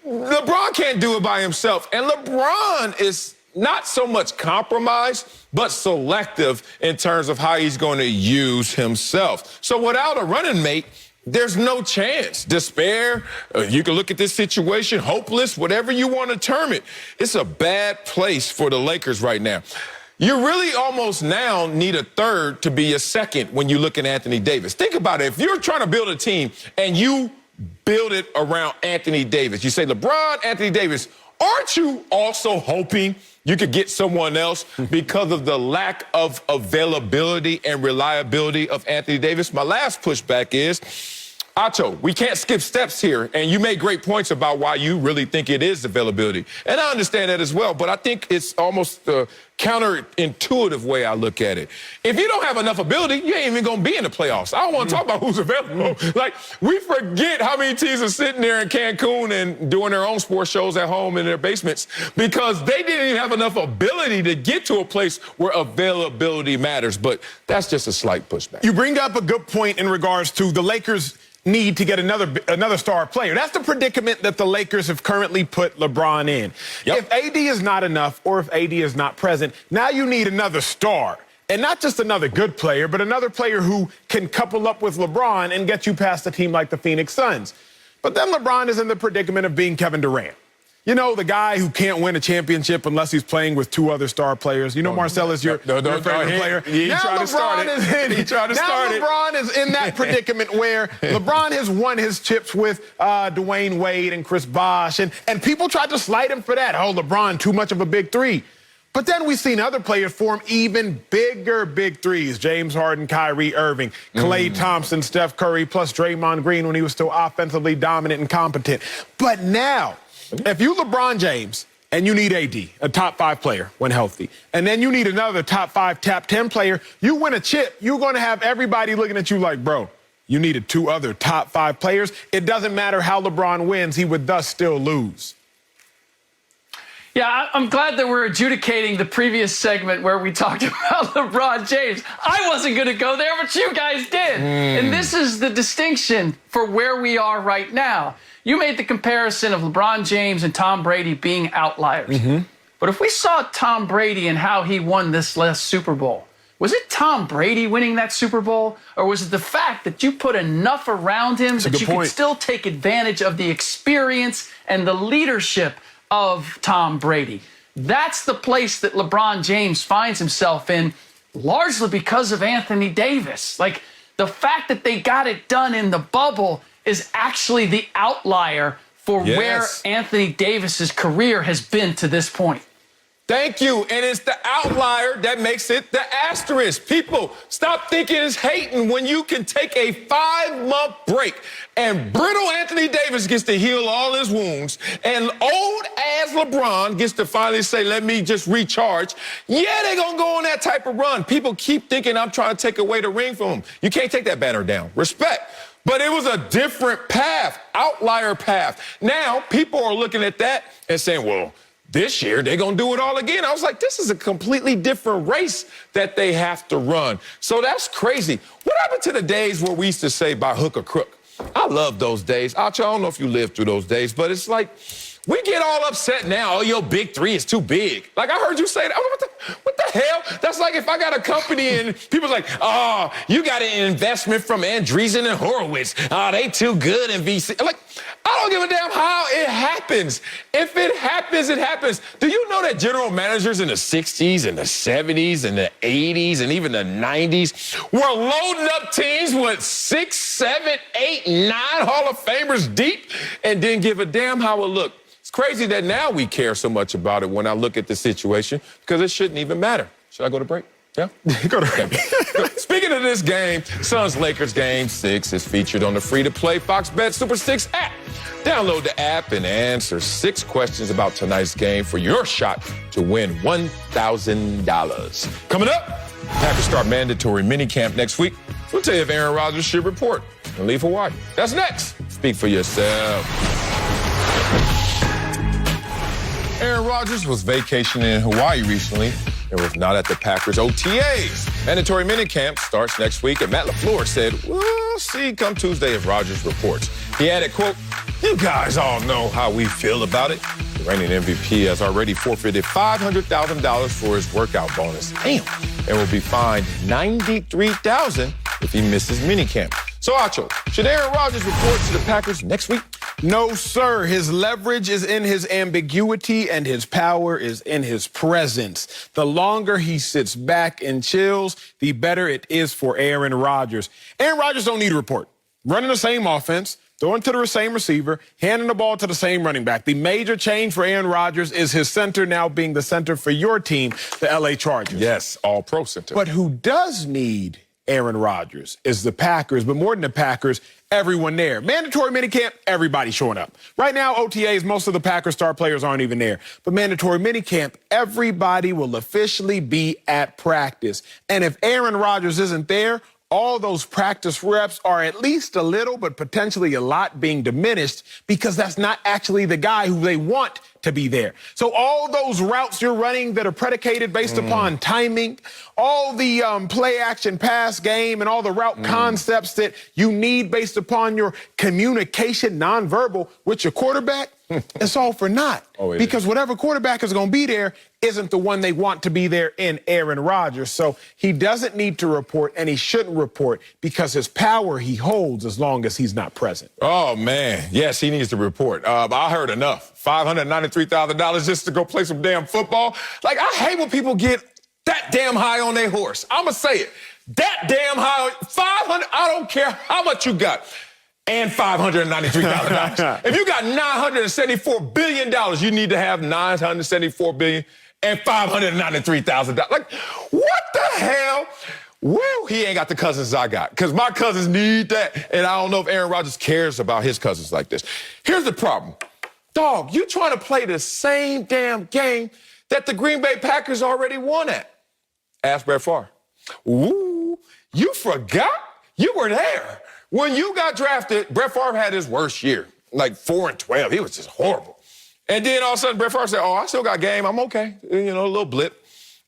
LeBron can't do it by himself. And LeBron is not so much compromised, but selective in terms of how he's going to use himself. So without a running mate, there's no chance. Despair, you can look at this situation, hopeless, whatever you want to term it. It's a bad place for the Lakers right now. You really almost now need a third to be a second when you look at Anthony Davis. Think about it. If you're trying to build a team and you build it around Anthony Davis, you say LeBron, Anthony Davis, aren't you also hoping you could get someone else because of the lack of availability and reliability of Anthony Davis? My last pushback is, Acho, we can't skip steps here, and you made great points about why you really think it is availability. And I understand that as well, but I think it's almost the counterintuitive way I look at it. If you don't have enough ability, you ain't even gonna be in the playoffs. I don't want to talk about who's available. Like, we forget how many teams are sitting there in Cancun and doing their own sports shows at home in their basements because they didn't even have enough ability to get to a place where availability matters. But that's just a slight pushback. You bring up a good point in regards to the Lakers need to get another star player. That's the predicament that the Lakers have currently put LeBron in. Yep. If AD is not enough or if AD is not present, now you need another star. And not just another good player, but another player who can couple up with LeBron and get you past a team like the Phoenix Suns. But then LeBron is in the predicament of being Kevin Durant. You know, the guy who can't win a championship unless he's playing with 2 other star players. You know, Marcel is your favorite player. He tried to start it. He tried to start it. Now LeBron is in that predicament where LeBron has won his chips with Dwayne Wade and Chris Bosh. And people tried to slight him for that. Oh, LeBron, too much of a big three. But then we've seen other players form even bigger big threes. James Harden, Kyrie Irving, Klay Thompson, Steph Curry, plus Draymond Green when he was still offensively dominant and competent. But now, if you LeBron James and you need AD, a top 5 player when healthy, and then you need another top 5, top 10 player, you win a chip, you're going to have everybody looking at you like, bro, you needed 2 other top 5 players. It doesn't matter how LeBron wins, he would thus still lose. Yeah, I'm glad that we're adjudicating the previous segment where we talked about LeBron James. I wasn't going to go there, but you guys did. And this is the distinction for where we are right now. You made the comparison of LeBron James and Tom Brady being outliers. But if we saw Tom Brady and how he won this last Super Bowl, was it Tom Brady winning that Super Bowl? Or was it the fact that you put enough around him that you could still take advantage of the experience and the leadership of Tom Brady? That's the place that LeBron James finds himself in, largely because of Anthony Davis. Like, the fact that they got it done in the bubble is actually the outlier for where Anthony Davis's career has been to this point. Thank you. And it's the outlier that makes it the asterisk. People, stop thinking it's hating when you can take a 5-month break and brittle Anthony Davis gets to heal all his wounds and old-ass LeBron gets to finally say, let me just recharge. Yeah, they're going to go on that type of run. People keep thinking I'm trying to take away the ring from them. You can't take that banner down. Respect. But it was a different path, outlier path. Now, people are looking at that and saying, well, this year, they're going to do it all again. I was like, this is a completely different race that they have to run. So that's crazy. What happened to the days where we used to say by hook or crook? I love those days. I don't know if you lived through those days, but it's like we get all upset now. Oh, your big 3 is too big. Like, I heard you say that. What the hell? That's like if I got a company and people's like, oh, you got an investment from Andreessen and Horowitz. Oh, they too good in VC. Like, I don't give a damn how it happens. If it happens, it happens. Do you know that general managers in the 60s and the 70s and the 80s and even the 90s were loading up teams with 6, 7, 8, 9 Hall of Famers deep and didn't give a damn how it looked? It's crazy that now we care so much about it when I look at the situation because it shouldn't even matter. Should I go to break? Yeah? Go to break. Speaking of this game, Suns-Lakers Game 6 is featured on the free-to-play Fox Bet Super 6 app. Download the app and answer 6 questions about tonight's game for your shot to win $1,000. Coming up, Packers start mandatory minicamp next week. We'll tell you if Aaron Rodgers should report and leave Hawaii. That's next. Speak for yourself. Aaron Rodgers was vacationing in Hawaii recently and was not at the Packers OTAs. Mandatory minicamp starts next week, and Matt LaFleur said, we'll see come Tuesday if Rodgers reports. He added, quote, you guys all know how we feel about it. The reigning MVP has already forfeited $500,000 for his workout bonus. Damn. And will be fined $93,000 if he misses minicamp. So, Acho, should Aaron Rodgers report to the Packers next week? No, sir. His leverage is in his ambiguity and his power is in his presence. The longer he sits back and chills, the better it is for Aaron Rodgers. Aaron Rodgers don't need a report. Running the same offense, throwing to the same receiver, handing the ball to the same running back. The major change for Aaron Rodgers is his center now being the center for your team, the LA Chargers. Yes, all-pro center. But who does need Aaron Rodgers is the Packers, but more than the Packers, everyone there. Mandatory minicamp, everybody showing up. Right now, OTAs, most of the Packers star players aren't even there. But mandatory minicamp, everybody will officially be at practice. And if Aaron Rodgers isn't there, all those practice reps are at least a little, but potentially a lot being diminished because that's not actually the guy who they want to be there. So all those routes you're running that are predicated based upon timing, all the play action pass game and all the route concepts that you need based upon your communication nonverbal with your quarterback, it's all for naught. Because whatever quarterback is going to be there isn't the one they want to be there in Aaron Rodgers. So he doesn't need to report, and he shouldn't report because his power he holds as long as he's not present. Oh, man. Yes, he needs to report. I heard enough. $593,000 just to go play some damn football. Like, I hate when people get that damn high on their horse. I'm going to say it. That damn high. 500, I don't care how much you got. And $593,000. If you got $974 billion, you need to have $974 billion and $593,000. Like, what the hell? Woo, he ain't got the cousins I got, because my cousins need that. And I don't know if Aaron Rodgers cares about his cousins like this. Here's the problem. Dog, you trying to play the same damn game that the Green Bay Packers already won at. Ask Brett Favre. Woo, you forgot? You were there. When you got drafted, Brett Favre had his worst year, like 4-12. He was just horrible. And then all of a sudden, Brett Favre said, I still got game. I'm okay. You know, a little blip.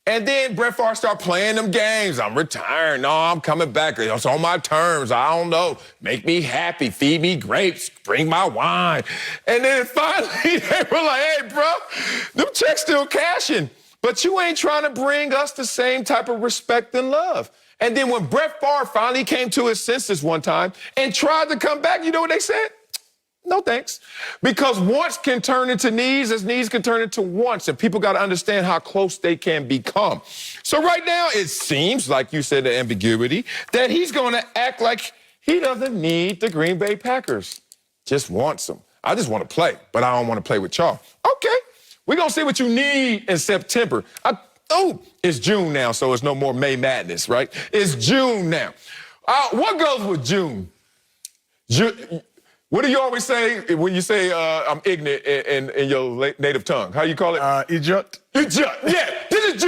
And then Brett Favre started playing them games. I'm retiring. No, I'm coming back. It's on my terms. I don't know. Make me happy. Feed me grapes. Bring my wine. And then finally, they were like, hey, bro, them checks still cashing. But you ain't trying to bring us the same type of respect and love. And then when Brett Favre finally came to his senses one time and tried to come back, you know what they said? No thanks. Because wants can turn into needs as needs can turn into wants. And people got to understand how close they can become. So right now, it seems, like you said, the ambiguity, that he's going to act like he doesn't need the Green Bay Packers. Just wants them. I just want to play, but I don't want to play with y'all. Okay, we're going to see what you need in September. It's June now, so it's no more May Madness, right? It's June now. What goes with June? What do you always say when you say I'm ignorant in your native tongue? How you call it? Egypt. Egypt, yeah. This is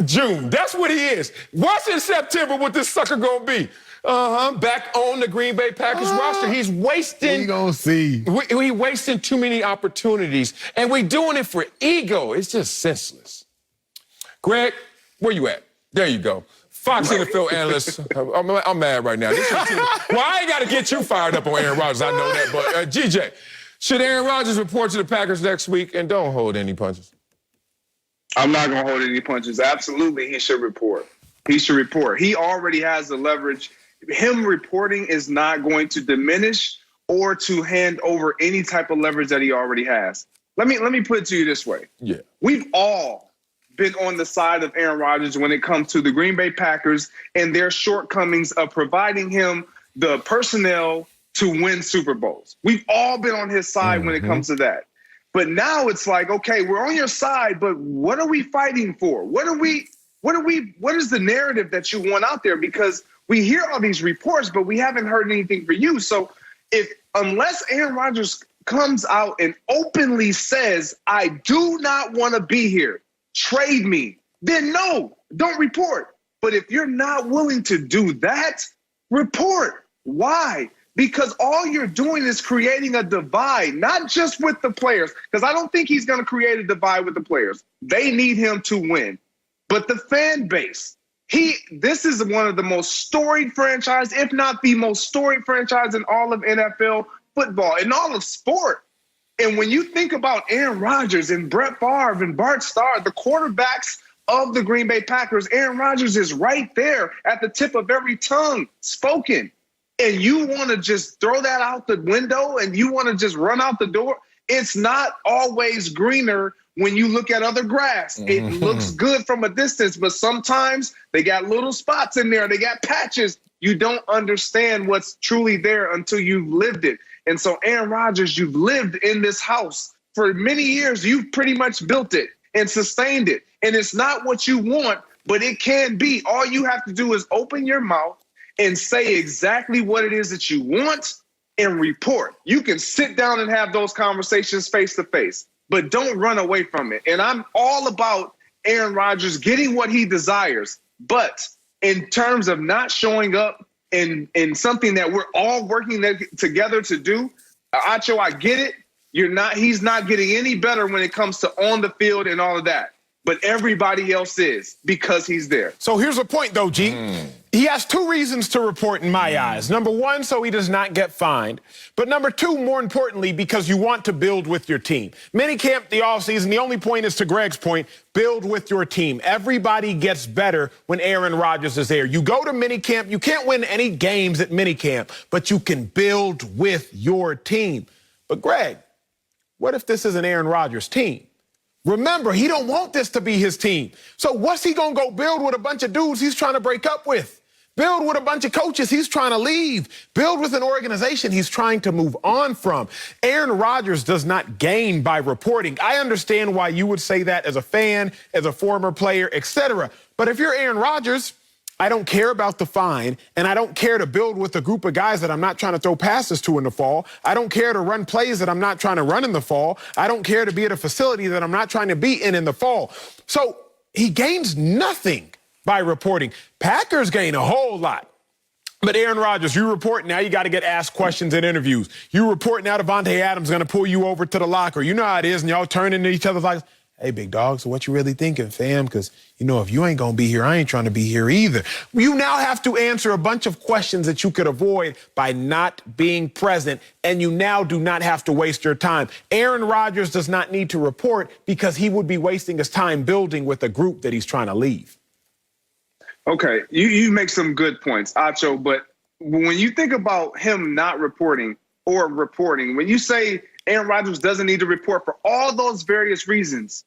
June. That's what he is. Watch in September what this sucker gonna be. Back on the Green Bay Packers roster. He's wasting. We gonna see. We wasting too many opportunities, and we doing it for ego. It's just senseless. Greg, where you at? There you go. Fox NFL analyst. I'm mad right now. Well, I ain't got to get you fired up on Aaron Rodgers. I know that. But, GJ, should Aaron Rodgers report to the Packers next week? And don't hold any punches. I'm not going to hold any punches. Absolutely, he should report. He should report. He already has the leverage. Him reporting is not going to diminish or to hand over any type of leverage that he already has. Let me put it to you this way. Yeah. We've all been on the side of Aaron Rodgers when it comes to the Green Bay Packers and their shortcomings of providing him the personnel to win Super Bowls. We've all been on his side when it comes to that. But now it's like, okay, we're on your side, but what are we fighting for? What is the narrative that you want out there? Because we hear all these reports, but we haven't heard anything for you. So unless Aaron Rodgers comes out and openly says, I do not want to be here, trade me, then no, don't report. But if you're not willing to do that, report. Why? Because all you're doing is creating a divide, not just with the players, because I don't think he's going to create a divide with the players. They need him to win. But the fan base, this is one of the most storied franchise, if not the most storied franchise in all of NFL football, in all of sport. And when you think about Aaron Rodgers and Brett Favre and Bart Starr, the quarterbacks of the Green Bay Packers, Aaron Rodgers is right there at the tip of every tongue spoken. And you want to just throw that out the window and you want to just run out the door. It's not always greener when you look at other grass. It looks good from a distance, but sometimes they got little spots in there. They got patches. You don't understand what's truly there until you've lived it. And so, Aaron Rodgers, you've lived in this house for many years. You've pretty much built it and sustained it. And it's not what you want, but it can be. All you have to do is open your mouth and say exactly what it is that you want and report. You can sit down and have those conversations face to face, but don't run away from it. And I'm all about Aaron Rodgers getting what he desires. But in terms of not showing up in something that we're all working together to do, Acho, I get it. He's not getting any better when it comes to on the field and all of that. But everybody else is, because he's there. So here's a point, though, G. He has two reasons to report in my eyes. Number one, so he does not get fined. But number two, more importantly, because you want to build with your team. Minicamp, the offseason, the only point is, to Greg's point, build with your team. Everybody gets better when Aaron Rodgers is there. You go to minicamp, you can't win any games at minicamp, but you can build with your team. But Greg, what if this is an Aaron Rodgers team? Remember, he don't want this to be his team. So what's he going to go build with a bunch of dudes he's trying to break up with? Build with a bunch of coaches he's trying to leave. Build with an organization he's trying to move on from. Aaron Rodgers does not gain by reporting. I understand why you would say that as a fan, as a former player, etc. But if you're Aaron Rodgers, I don't care about the fine, and I don't care to build with a group of guys that I'm not trying to throw passes to in the fall. I don't care to run plays that I'm not trying to run in the fall. I don't care to be at a facility that I'm not trying to be in the fall. So he gains nothing by reporting. Packers gain a whole lot. But Aaron Rodgers, you report, now you got to get asked questions in interviews. You report, now Devontae Adams is going to pull you over to the locker. You know how it is, and y'all turn into each other's like, hey, big dog, so what you really thinking, fam? Because, if you ain't going to be here, I ain't trying to be here either. You now have to answer a bunch of questions that you could avoid by not being present, and you now do not have to waste your time. Aaron Rodgers does not need to report because he would be wasting his time building with a group that he's trying to leave. Okay, you make some good points, Acho, but when you think about him not reporting or reporting, when you say Aaron Rodgers doesn't need to report for all those various reasons,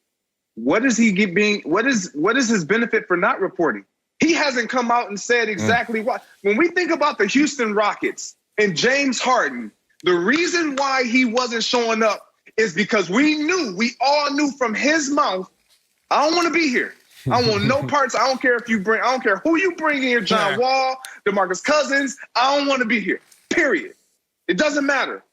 what is he being? What is his benefit for not reporting? He hasn't come out and said exactly why. When we think about the Houston Rockets and James Harden, the reason why he wasn't showing up is because we all knew from his mouth, I don't want to be here. I don't want no parts. I don't care who you bring in here, John Wall, DeMarcus Cousins. I don't want to be here, period. It doesn't matter.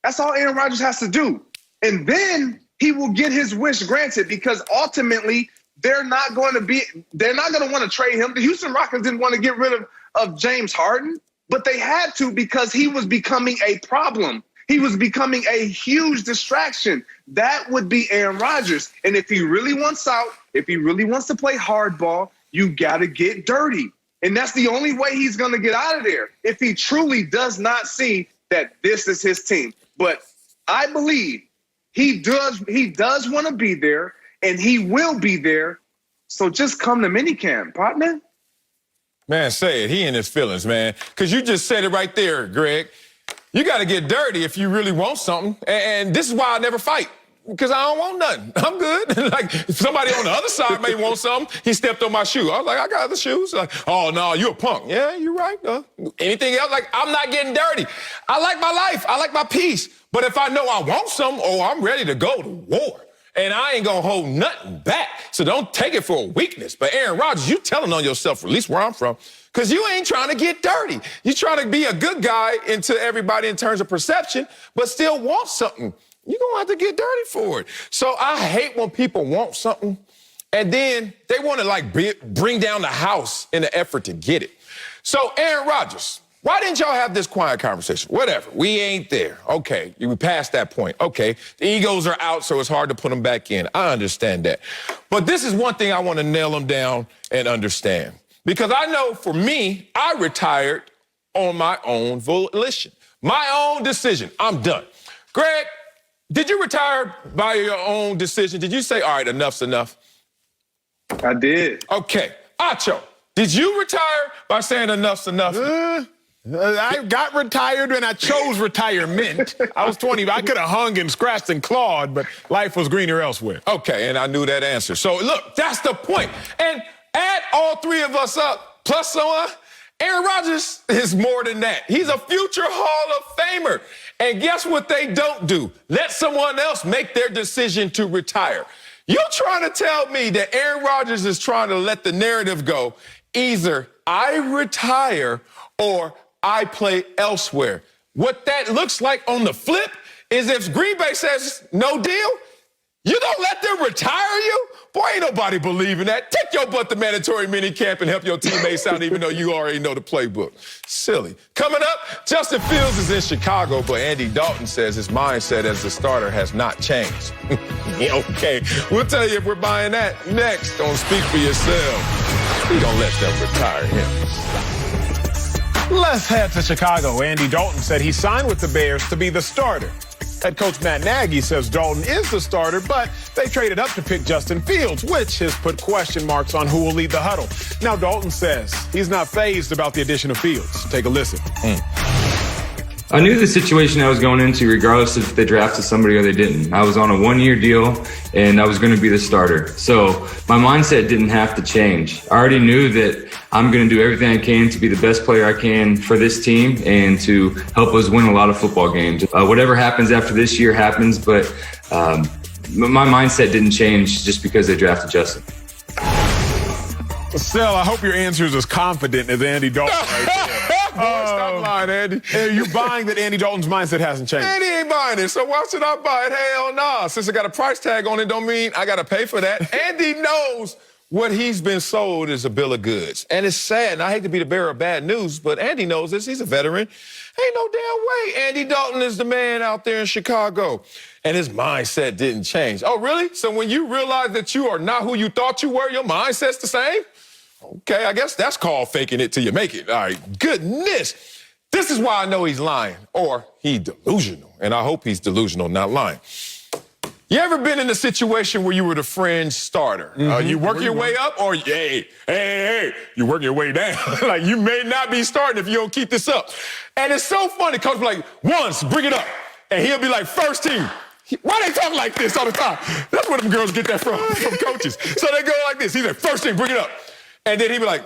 That's all Aaron Rodgers has to do. And then he will get his wish granted, because ultimately they're not going to want to trade him. The Houston Rockets didn't want to get rid of James Harden, but they had to, because he was becoming a problem. He was becoming a huge distraction. That would be Aaron Rodgers. And if he really wants out, if he really wants to play hardball, you got to get dirty. And that's the only way he's going to get out of there, if he truly does not see that this is his team. But I believe he does want to be there, and he will be there. So just come to minicamp, partner. Man, say it. He in his feelings, man. Because you just said it right there, Greg. You got to get dirty if you really want something. And this is why I never fight. Because I don't want nothing. I'm good. Like, if somebody on the other side may want something, he stepped on my shoe. I was like, I got other shoes. Like, oh, no, you a punk. Yeah, you're right. Anything else? Like, I'm not getting dirty. I like my life. I like my peace. But if I know I want something, I'm ready to go to war. And I ain't going to hold nothing back. So don't take it for a weakness. But Aaron Rodgers, you telling on yourself, at least where I'm from, because you ain't trying to get dirty. You trying to be a good guy into everybody in terms of perception, but still want something. You're going to have to get dirty for it. So I hate when people want something and then they want to, like, bring down the house in the effort to get it. So, Aaron Rodgers, why didn't y'all have this quiet conversation? Whatever. We ain't there. Okay. We passed that point. Okay. The egos are out, so it's hard to put them back in. I understand that. But this is one thing I want to nail them down and understand. Because I know for me, I retired on my own volition. My own decision. I'm done. Greg, did you retire by your own decision? Did you say, all right, enough's enough? I did. Okay. Acho, did you retire by saying enough's enough? I got retired and I chose retirement. I was 20. I could have hung and scratched and clawed, but life was greener elsewhere. Okay, and I knew that answer. So, look, that's the point. And add all three of us up, plus someone, Aaron Rodgers is more than that. He's a future Hall of Famer. And guess what they don't do? Let someone else make their decision to retire. You're trying to tell me that Aaron Rodgers is trying to let the narrative go, either I retire or I play elsewhere. What that looks like on the flip is if Green Bay says no deal, you don't let them retire you? Boy, ain't nobody believing that. Take your butt to mandatory minicamp and help your teammates out even though you already know the playbook. Silly. Coming up, Justin Fields is in Chicago, but Andy Dalton says his mindset as the starter has not changed. Okay, we'll tell you if we're buying that next on Speak for Yourself. We don't let them retire him. Let's head to Chicago. Andy Dalton said he signed with the Bears to be the starter. Head coach Matt Nagy says Dalton is the starter, but they traded up to pick Justin Fields, which has put question marks on who will lead the huddle. Now, Dalton says he's not fazed about the addition of Fields. Take a listen. I knew the situation I was going into, regardless if they drafted somebody or they didn't. I was on a one-year deal, and I was going to be the starter. So my mindset didn't have to change. I already knew that I'm going to do everything I can to be the best player I can for this team and to help us win a lot of football games. Whatever happens after this year happens, but my mindset didn't change just because they drafted Justin. Sel, I hope your answer is as confident as Andy Dalton right there. Boy, stop lying, Andy. Are you buying that Andy Dalton's mindset hasn't changed? Andy ain't buying it, so why should I buy it? Hell nah. Since it got a price tag on it, don't mean I got to pay for that. Andy knows what he's been sold is a bill of goods. And it's sad, and I hate to be the bearer of bad news, but Andy knows this. He's a veteran. Ain't no damn way Andy Dalton is the man out there in Chicago. And his mindset didn't change. Oh, really? So when you realize that you are not who you thought you were, your mindset's the same? Okay, I guess that's called faking it till you make it. All right, goodness. This is why I know he's lying, or he's delusional. And I hope he's delusional, not lying. You ever been in a situation where you were the fringe starter? You work your way up, or hey, you work your way down. Like, you may not be starting if you don't keep this up. And it's so funny, Coach be like, once, bring it up. And he'll be like, first team. Why they talk like this all the time? That's where them girls get that from coaches. So they go like this. He's like, first team, bring it up. And then he'd be like,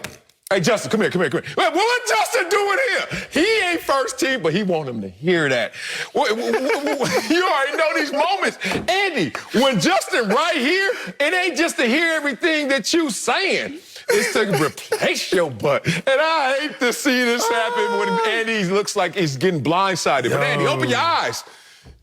hey, Justin, come here. Well, what Justin doing here? He ain't first team, but he want him to hear that. You already know these moments. Andy, when Justin right here, it ain't just to hear everything that you saying. It's to replace your butt. And I hate to see this happen when Andy looks like he's getting blindsided. But Andy, open your eyes.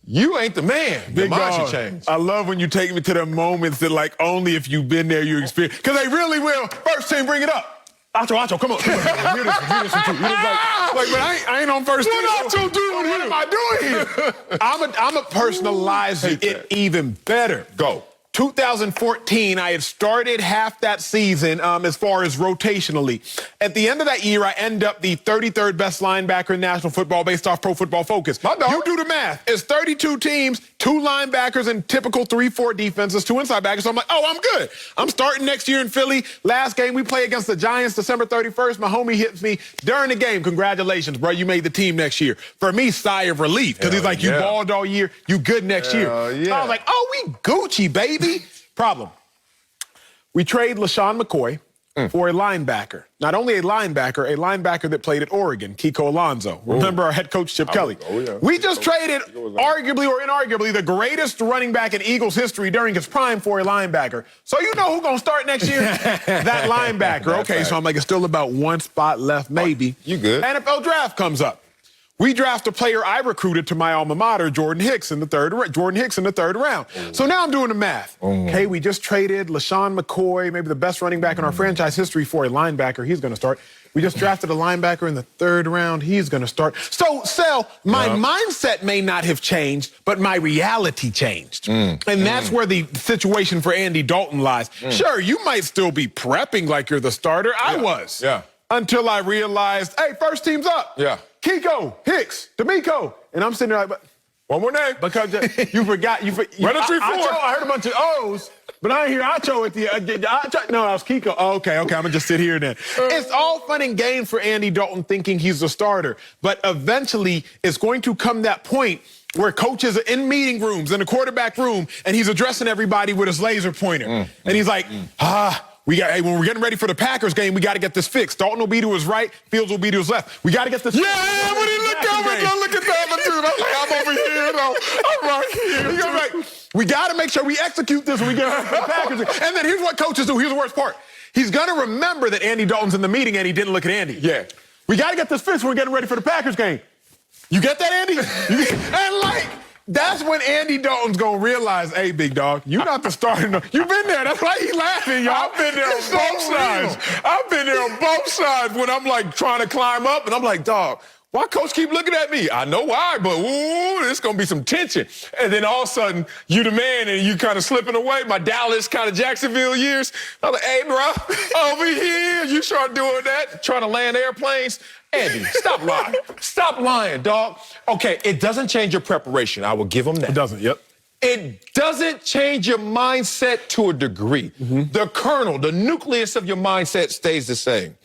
You ain't the man. Your mind should change. I love when you take me to the moments that, like, only if you've been there you experience. Because they really will. First team, bring it up. Acho, come on. Hear this one, too. Like, but I ain't on first team. What Acho doing here? What am I doing here? I'm a personalizing it even better. Go. 2014, I had started half that season as far as rotationally. At the end of that year, I end up the 33rd best linebacker in national football based off Pro Football Focus. You do the math. It's 32 teams, 2 linebackers, and typical 3-4 defenses, 2 inside backers. So I'm like, oh, I'm good. I'm starting next year in Philly. Last game we play against the Giants, December 31st. My homie hits me during the game. Congratulations, bro. You made the team next year. For me, sigh of relief, because he's like, you balled all year. You good next year. So I was like, oh, we Gucci, baby. Problem. We trade LaShawn McCoy for a linebacker. Not only a linebacker that played at Oregon, Kiko Alonso. Remember our head coach, Chip Kelly. We just traded arguably or inarguably the greatest running back in Eagles history during his prime for a linebacker. So you know who's going to start next year? That linebacker. Okay, so I'm like, it's still about 1 spot left, maybe. You good. NFL draft comes up. We draft a player I recruited to my alma mater, Jordan Hicks in the third round. So now I'm doing the math. Okay, we just traded LaShawn McCoy, maybe the best running back in our franchise history, for a linebacker. He's going to start. We just drafted a linebacker in the 3rd round. He's going to start. So, Sel, my mindset may not have changed, but my reality changed. And that's where the situation for Andy Dalton lies. Sure, you might still be prepping like you're the starter. I was. Until I realized, hey, first team's up. Kiko, Hicks, D'Amico. And I'm sitting there like, but one more name. Because you forgot. Run a 3-4. I heard a bunch of O's, but I didn't hear Acho at the no, that was Kiko. Oh, okay, I'm going to just sit here then. It's all fun and games for Andy Dalton thinking he's the starter. But eventually, it's going to come that point where coaches are in meeting rooms, in the quarterback room, and he's addressing everybody with his laser pointer. And he's like, when we're getting ready for the Packers game, we got to get this fixed. Dalton will be to his right, Fields will be to his left. We got to get this fixed. Yeah, when he looked over, look at the other dude. I'm like, I'm over here, though. I'm right here. He goes like, we got to make sure we execute this when we get ready for the Packers. And then here's what coaches do. Here's the worst part. He's going to remember that Andy Dalton's in the meeting and he didn't look at Andy. We got to get this fixed when we're getting ready for the Packers game. You get that, Andy? And like, that's when Andy Dalton's going to realize, hey, big dog, you're not the starter. No. You've been there. That's why he's laughing, y'all. I've been there on both sides. I've been there on both sides when I'm like trying to climb up and I'm like, dog, why coach keep looking at me? I know why, but ooh, there's going to be some tension. And then all of a sudden, you the man and you kind of slipping away. My Dallas kind of Jacksonville years. I'm like, hey, bro, over here, you start doing that, trying to land airplanes. Andy, stop lying. Stop lying, dog. Okay, it doesn't change your preparation. I will give him that. It doesn't, It doesn't change your mindset to a degree. The kernel, the nucleus of your mindset stays the same.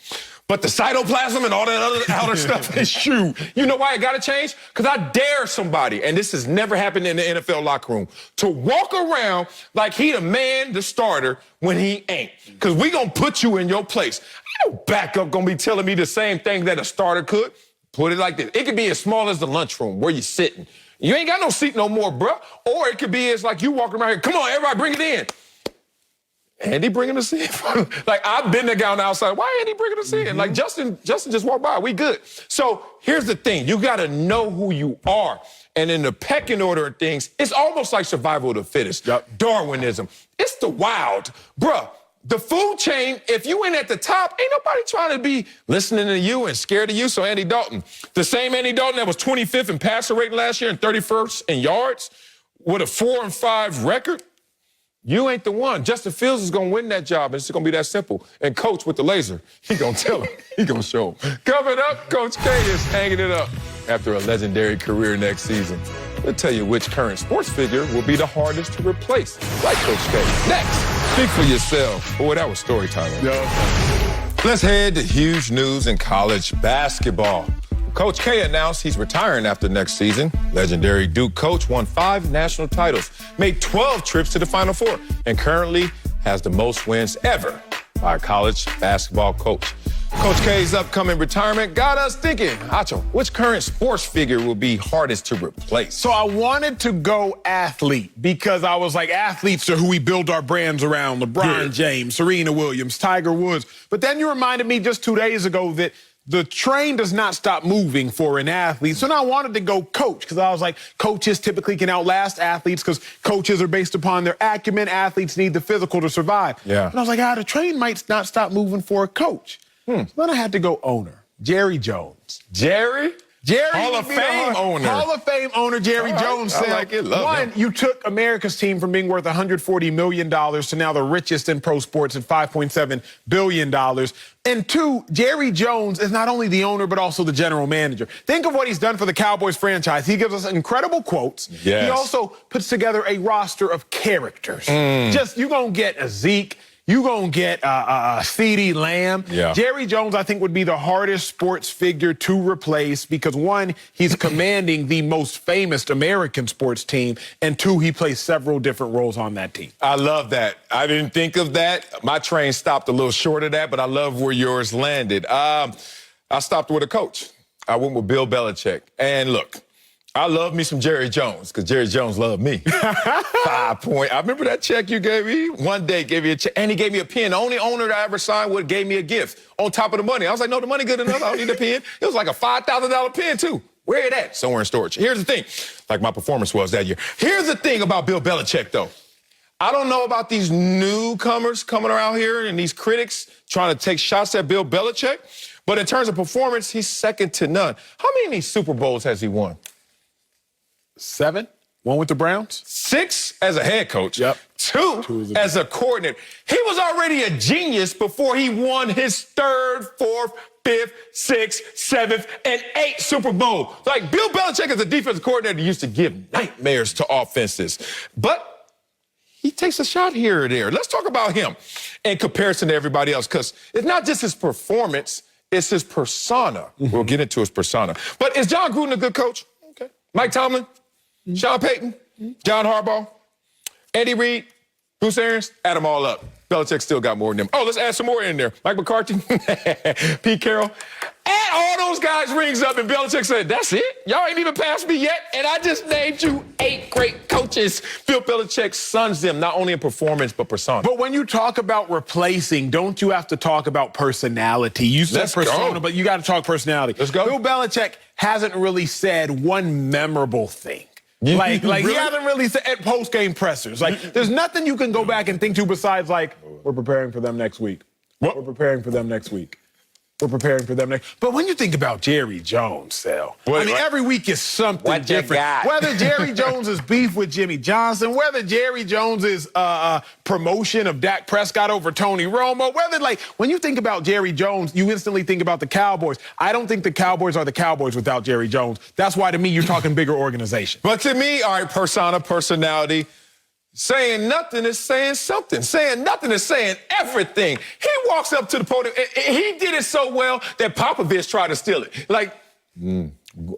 But the cytoplasm and all that other outer stuff is true. You know why it got to change? Because I dare somebody, and this has never happened in the NFL locker room, to walk around like he the man, the starter, when he ain't. Because we going to put you in your place. I know backup going to be telling me the same thing that a starter could. Put it like this. It could be as small as the lunchroom where you're sitting. You ain't got no seat no more, bro. Or it could be as like you walking around here. Come on, everybody, bring it in. Andy bringing us in? Like, I've been the guy on the outside. Why Andy bringing us in? Like, Justin just walked by. We good. So here's the thing. You got to know who you are. And in the pecking order of things, it's almost like survival of the fittest. Darwinism. It's the wild. Bruh, the food chain, if you ain't at the top, ain't nobody trying to be listening to you and scared of you. So Andy Dalton, the same Andy Dalton that was 25th in passer rating last year and 31st in yards with a 4-5 record, you ain't the one. Justin Fields is going to win that job, and it's going to be that simple. And Coach with the laser, he going to tell him. He going to show him. Coming up, Coach K is hanging it up after a legendary career next season. We'll tell you which current sports figure will be the hardest to replace, like Coach K. Next, speak for yourself. Boy, that was story time. Let's head to huge news in college basketball. Coach K announced he's retiring after next season. Legendary Duke coach won 5 national titles, made 12 trips to the Final Four, and currently has the most wins ever by a college basketball coach. Coach K's upcoming retirement got us thinking, Acho, which current sports figure will be hardest to replace? So I wanted to go athlete because I was like, athletes are who we build our brands around. LeBron James, Serena Williams, Tiger Woods. But then you reminded me just 2 days ago that the train does not stop moving for an athlete. So now I wanted to go coach because I was like, coaches typically can outlast athletes because coaches are based upon their acumen. Athletes need the physical to survive. And I was like, the train might not stop moving for a coach. So then I had to go owner, Jerry Jones. Jerry? Jerry Hall of Fame owner. Hall of Fame owner Jerry Jones said, I like it. Love one, him. you took America's team from being worth $140 million to now the richest in pro sports at $5.7 billion. And two, Jerry Jones is not only the owner, but also the general manager. Think of what he's done for the Cowboys franchise. He gives us incredible quotes. Yes. He also puts together a roster of characters. Just, you're going to get a Zeke. You're going to get CeeDee Lamb. Yeah. Jerry Jones, I think, would be the hardest sports figure to replace because, one, he's commanding the most famous American sports team, and two, he plays several different roles on that team. I love that. I didn't think of that. My train stopped a little short of that, but I love where yours landed. I stopped with a coach. I went with Bill Belichick. And look, I love me some Jerry Jones because Jerry Jones loved me. 5 point. I remember that check you gave me. One day gave me a check, and he gave me a pen. The only owner that I ever signed with gave me a gift on top of the money. I was like, no, the money good enough. I don't need a pen. It was like a $5,000 pen, too. Where it at? Somewhere in storage. Here's the thing, like my performance was that year. Here's the thing about Bill Belichick, though. I don't know about these newcomers coming around here and these critics trying to take shots at Bill Belichick, but in terms of performance, he's second to none. How many Super Bowls has he won? 7? One with the Browns? 6 as a head coach. Yep. 2 as a coordinator. He was already a genius before he won his 3rd, 4th, 5th, 6th, 7th, and 8th Super Bowl. Like, Bill Belichick as a defensive coordinator used to give nightmares to offenses. But he takes a shot here or there. Let's talk about him in comparison to everybody else, because it's not just his performance, it's his persona. We'll get into his persona. But is John Gruden a good coach? Okay. Mike Tomlin? Sean Payton, John Harbaugh, Andy Reid, Bruce Arians, add them all up. Belichick still got more than them. Oh, let's add some more in there. Mike McCarthy, Pete Carroll. Add all those guys' rings up, and Belichick said, that's it? Y'all ain't even passed me yet, and I just named you 8 great coaches. Bill Belichick sons them, not only in performance, but persona. But when you talk about replacing, don't you have to talk about personality? You said Let's persona, go. but you got to talk personality. Let's go. Bill Belichick hasn't really said one memorable thing. Like Really? he hasn't really said at post-game pressers. Like, there's nothing you can go back and think to besides, like, we're preparing for them next week. What? We're preparing for them next week. We're preparing for them next. But when you think about Jerry Jones, Sal, I mean, every week is something What you different. got? Whether Jerry Jones is beef with Jimmy Johnson, whether Jerry Jones is promotion of Dak Prescott over Tony Romo, whether, like, when you think about Jerry Jones, you instantly think about the Cowboys. I don't think the Cowboys are the Cowboys without Jerry Jones. That's why, to me, you're talking bigger organization. But to me, all right, persona, personality, saying nothing is saying something. Saying nothing is saying everything. He walks up to the podium. He did it so well that Popovich tried to steal it. Like,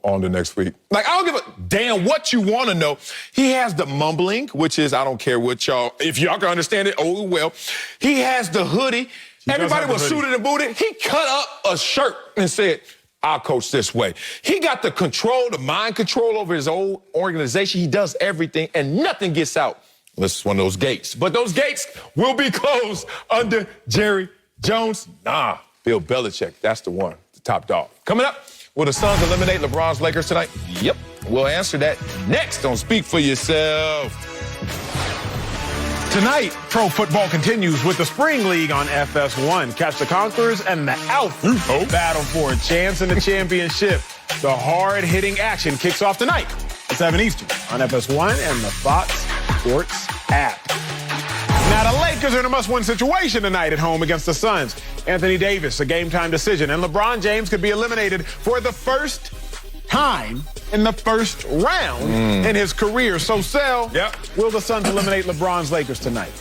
on to next week. Like, I don't give a damn what you want to know. He has the mumbling, which is, I don't care what y'all, if y'all can understand it, oh, well. He has the hoodie. Everybody was suited and booted. He cut up a shirt and said, I'll coach this way. He got the control, the mind control over his old organization. He does everything, and nothing gets out. Unless it's one of those gates. But those gates will be closed under Jerry Jones. Nah, Bill Belichick, that's the one, the top dog. Coming up, will the Suns eliminate LeBron's Lakers tonight? Yep, we'll answer that next on Speak for Yourself. Tonight, pro football continues with the Spring League on FS1. Catch the Conquerors and the Alpha battle for a chance in the championship. The hard-hitting action kicks off tonight at 7 Eastern on FS1 and the Fox Sports app. Now, the Lakers are in a must-win situation tonight at home against the Suns. Anthony Davis, a game-time decision, and LeBron James could be eliminated for the first time in the first round in his career. So, Sel, will the Suns eliminate LeBron's Lakers tonight?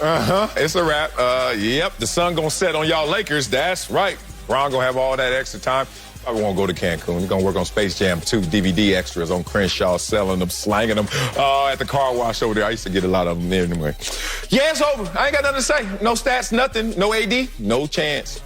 It's a wrap. Yep, the sun gonna set on y'all Lakers. That's right. LeBron gonna have all that extra time. I won't go to Cancun. He's going to work on Space Jam 2 DVD extras on Crenshaw, selling them, slanging them at the car wash over there. I used to get a lot of them there anyway. Yeah, it's over. I ain't got nothing to say. No stats, nothing. No AD, no chance.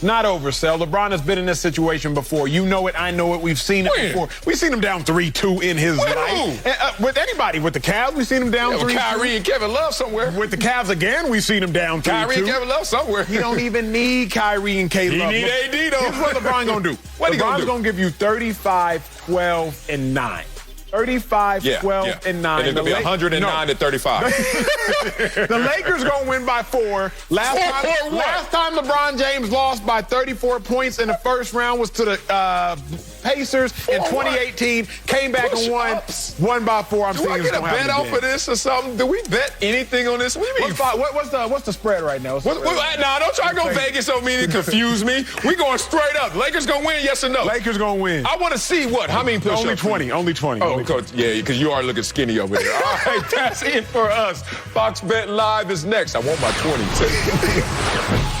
Not over, Sel. LeBron has been in this situation before. You know it. I know it. We've seen it before. We've seen him down 3-2 in his life. With anybody. With the Cavs, we've seen him down 3-2. With Kyrie and Kevin Love somewhere. With the Cavs again, we've seen him down 3-2. Kyrie and Kevin Love somewhere. He don't even need Kyrie and K. Love. He need AD, though. Here's what LeBron going to do. LeBron's going to give you 35, 12, and 9. 35, 12, and 9. And it'll be 109 to 35. The Lakers going to win by 4. Last time LeBron James lost by 34 points in the first round was to the Pacers in 2018, came back and won. Won by 4. I'm Do seeing I this get a gonna happen bet off again. of this or something? Do we bet anything on this? What's the spread right now? Nah, don't try to go Vegas on me to confuse me. We going straight up. Lakers gonna win, yes or no? Lakers gonna win. I want to see what? How many push-ups? Only 20. Only 20. Oh, Coach, yeah, because you are looking skinny over there. All right, that's it for us. Fox Bet Live is next. I want my 20 too.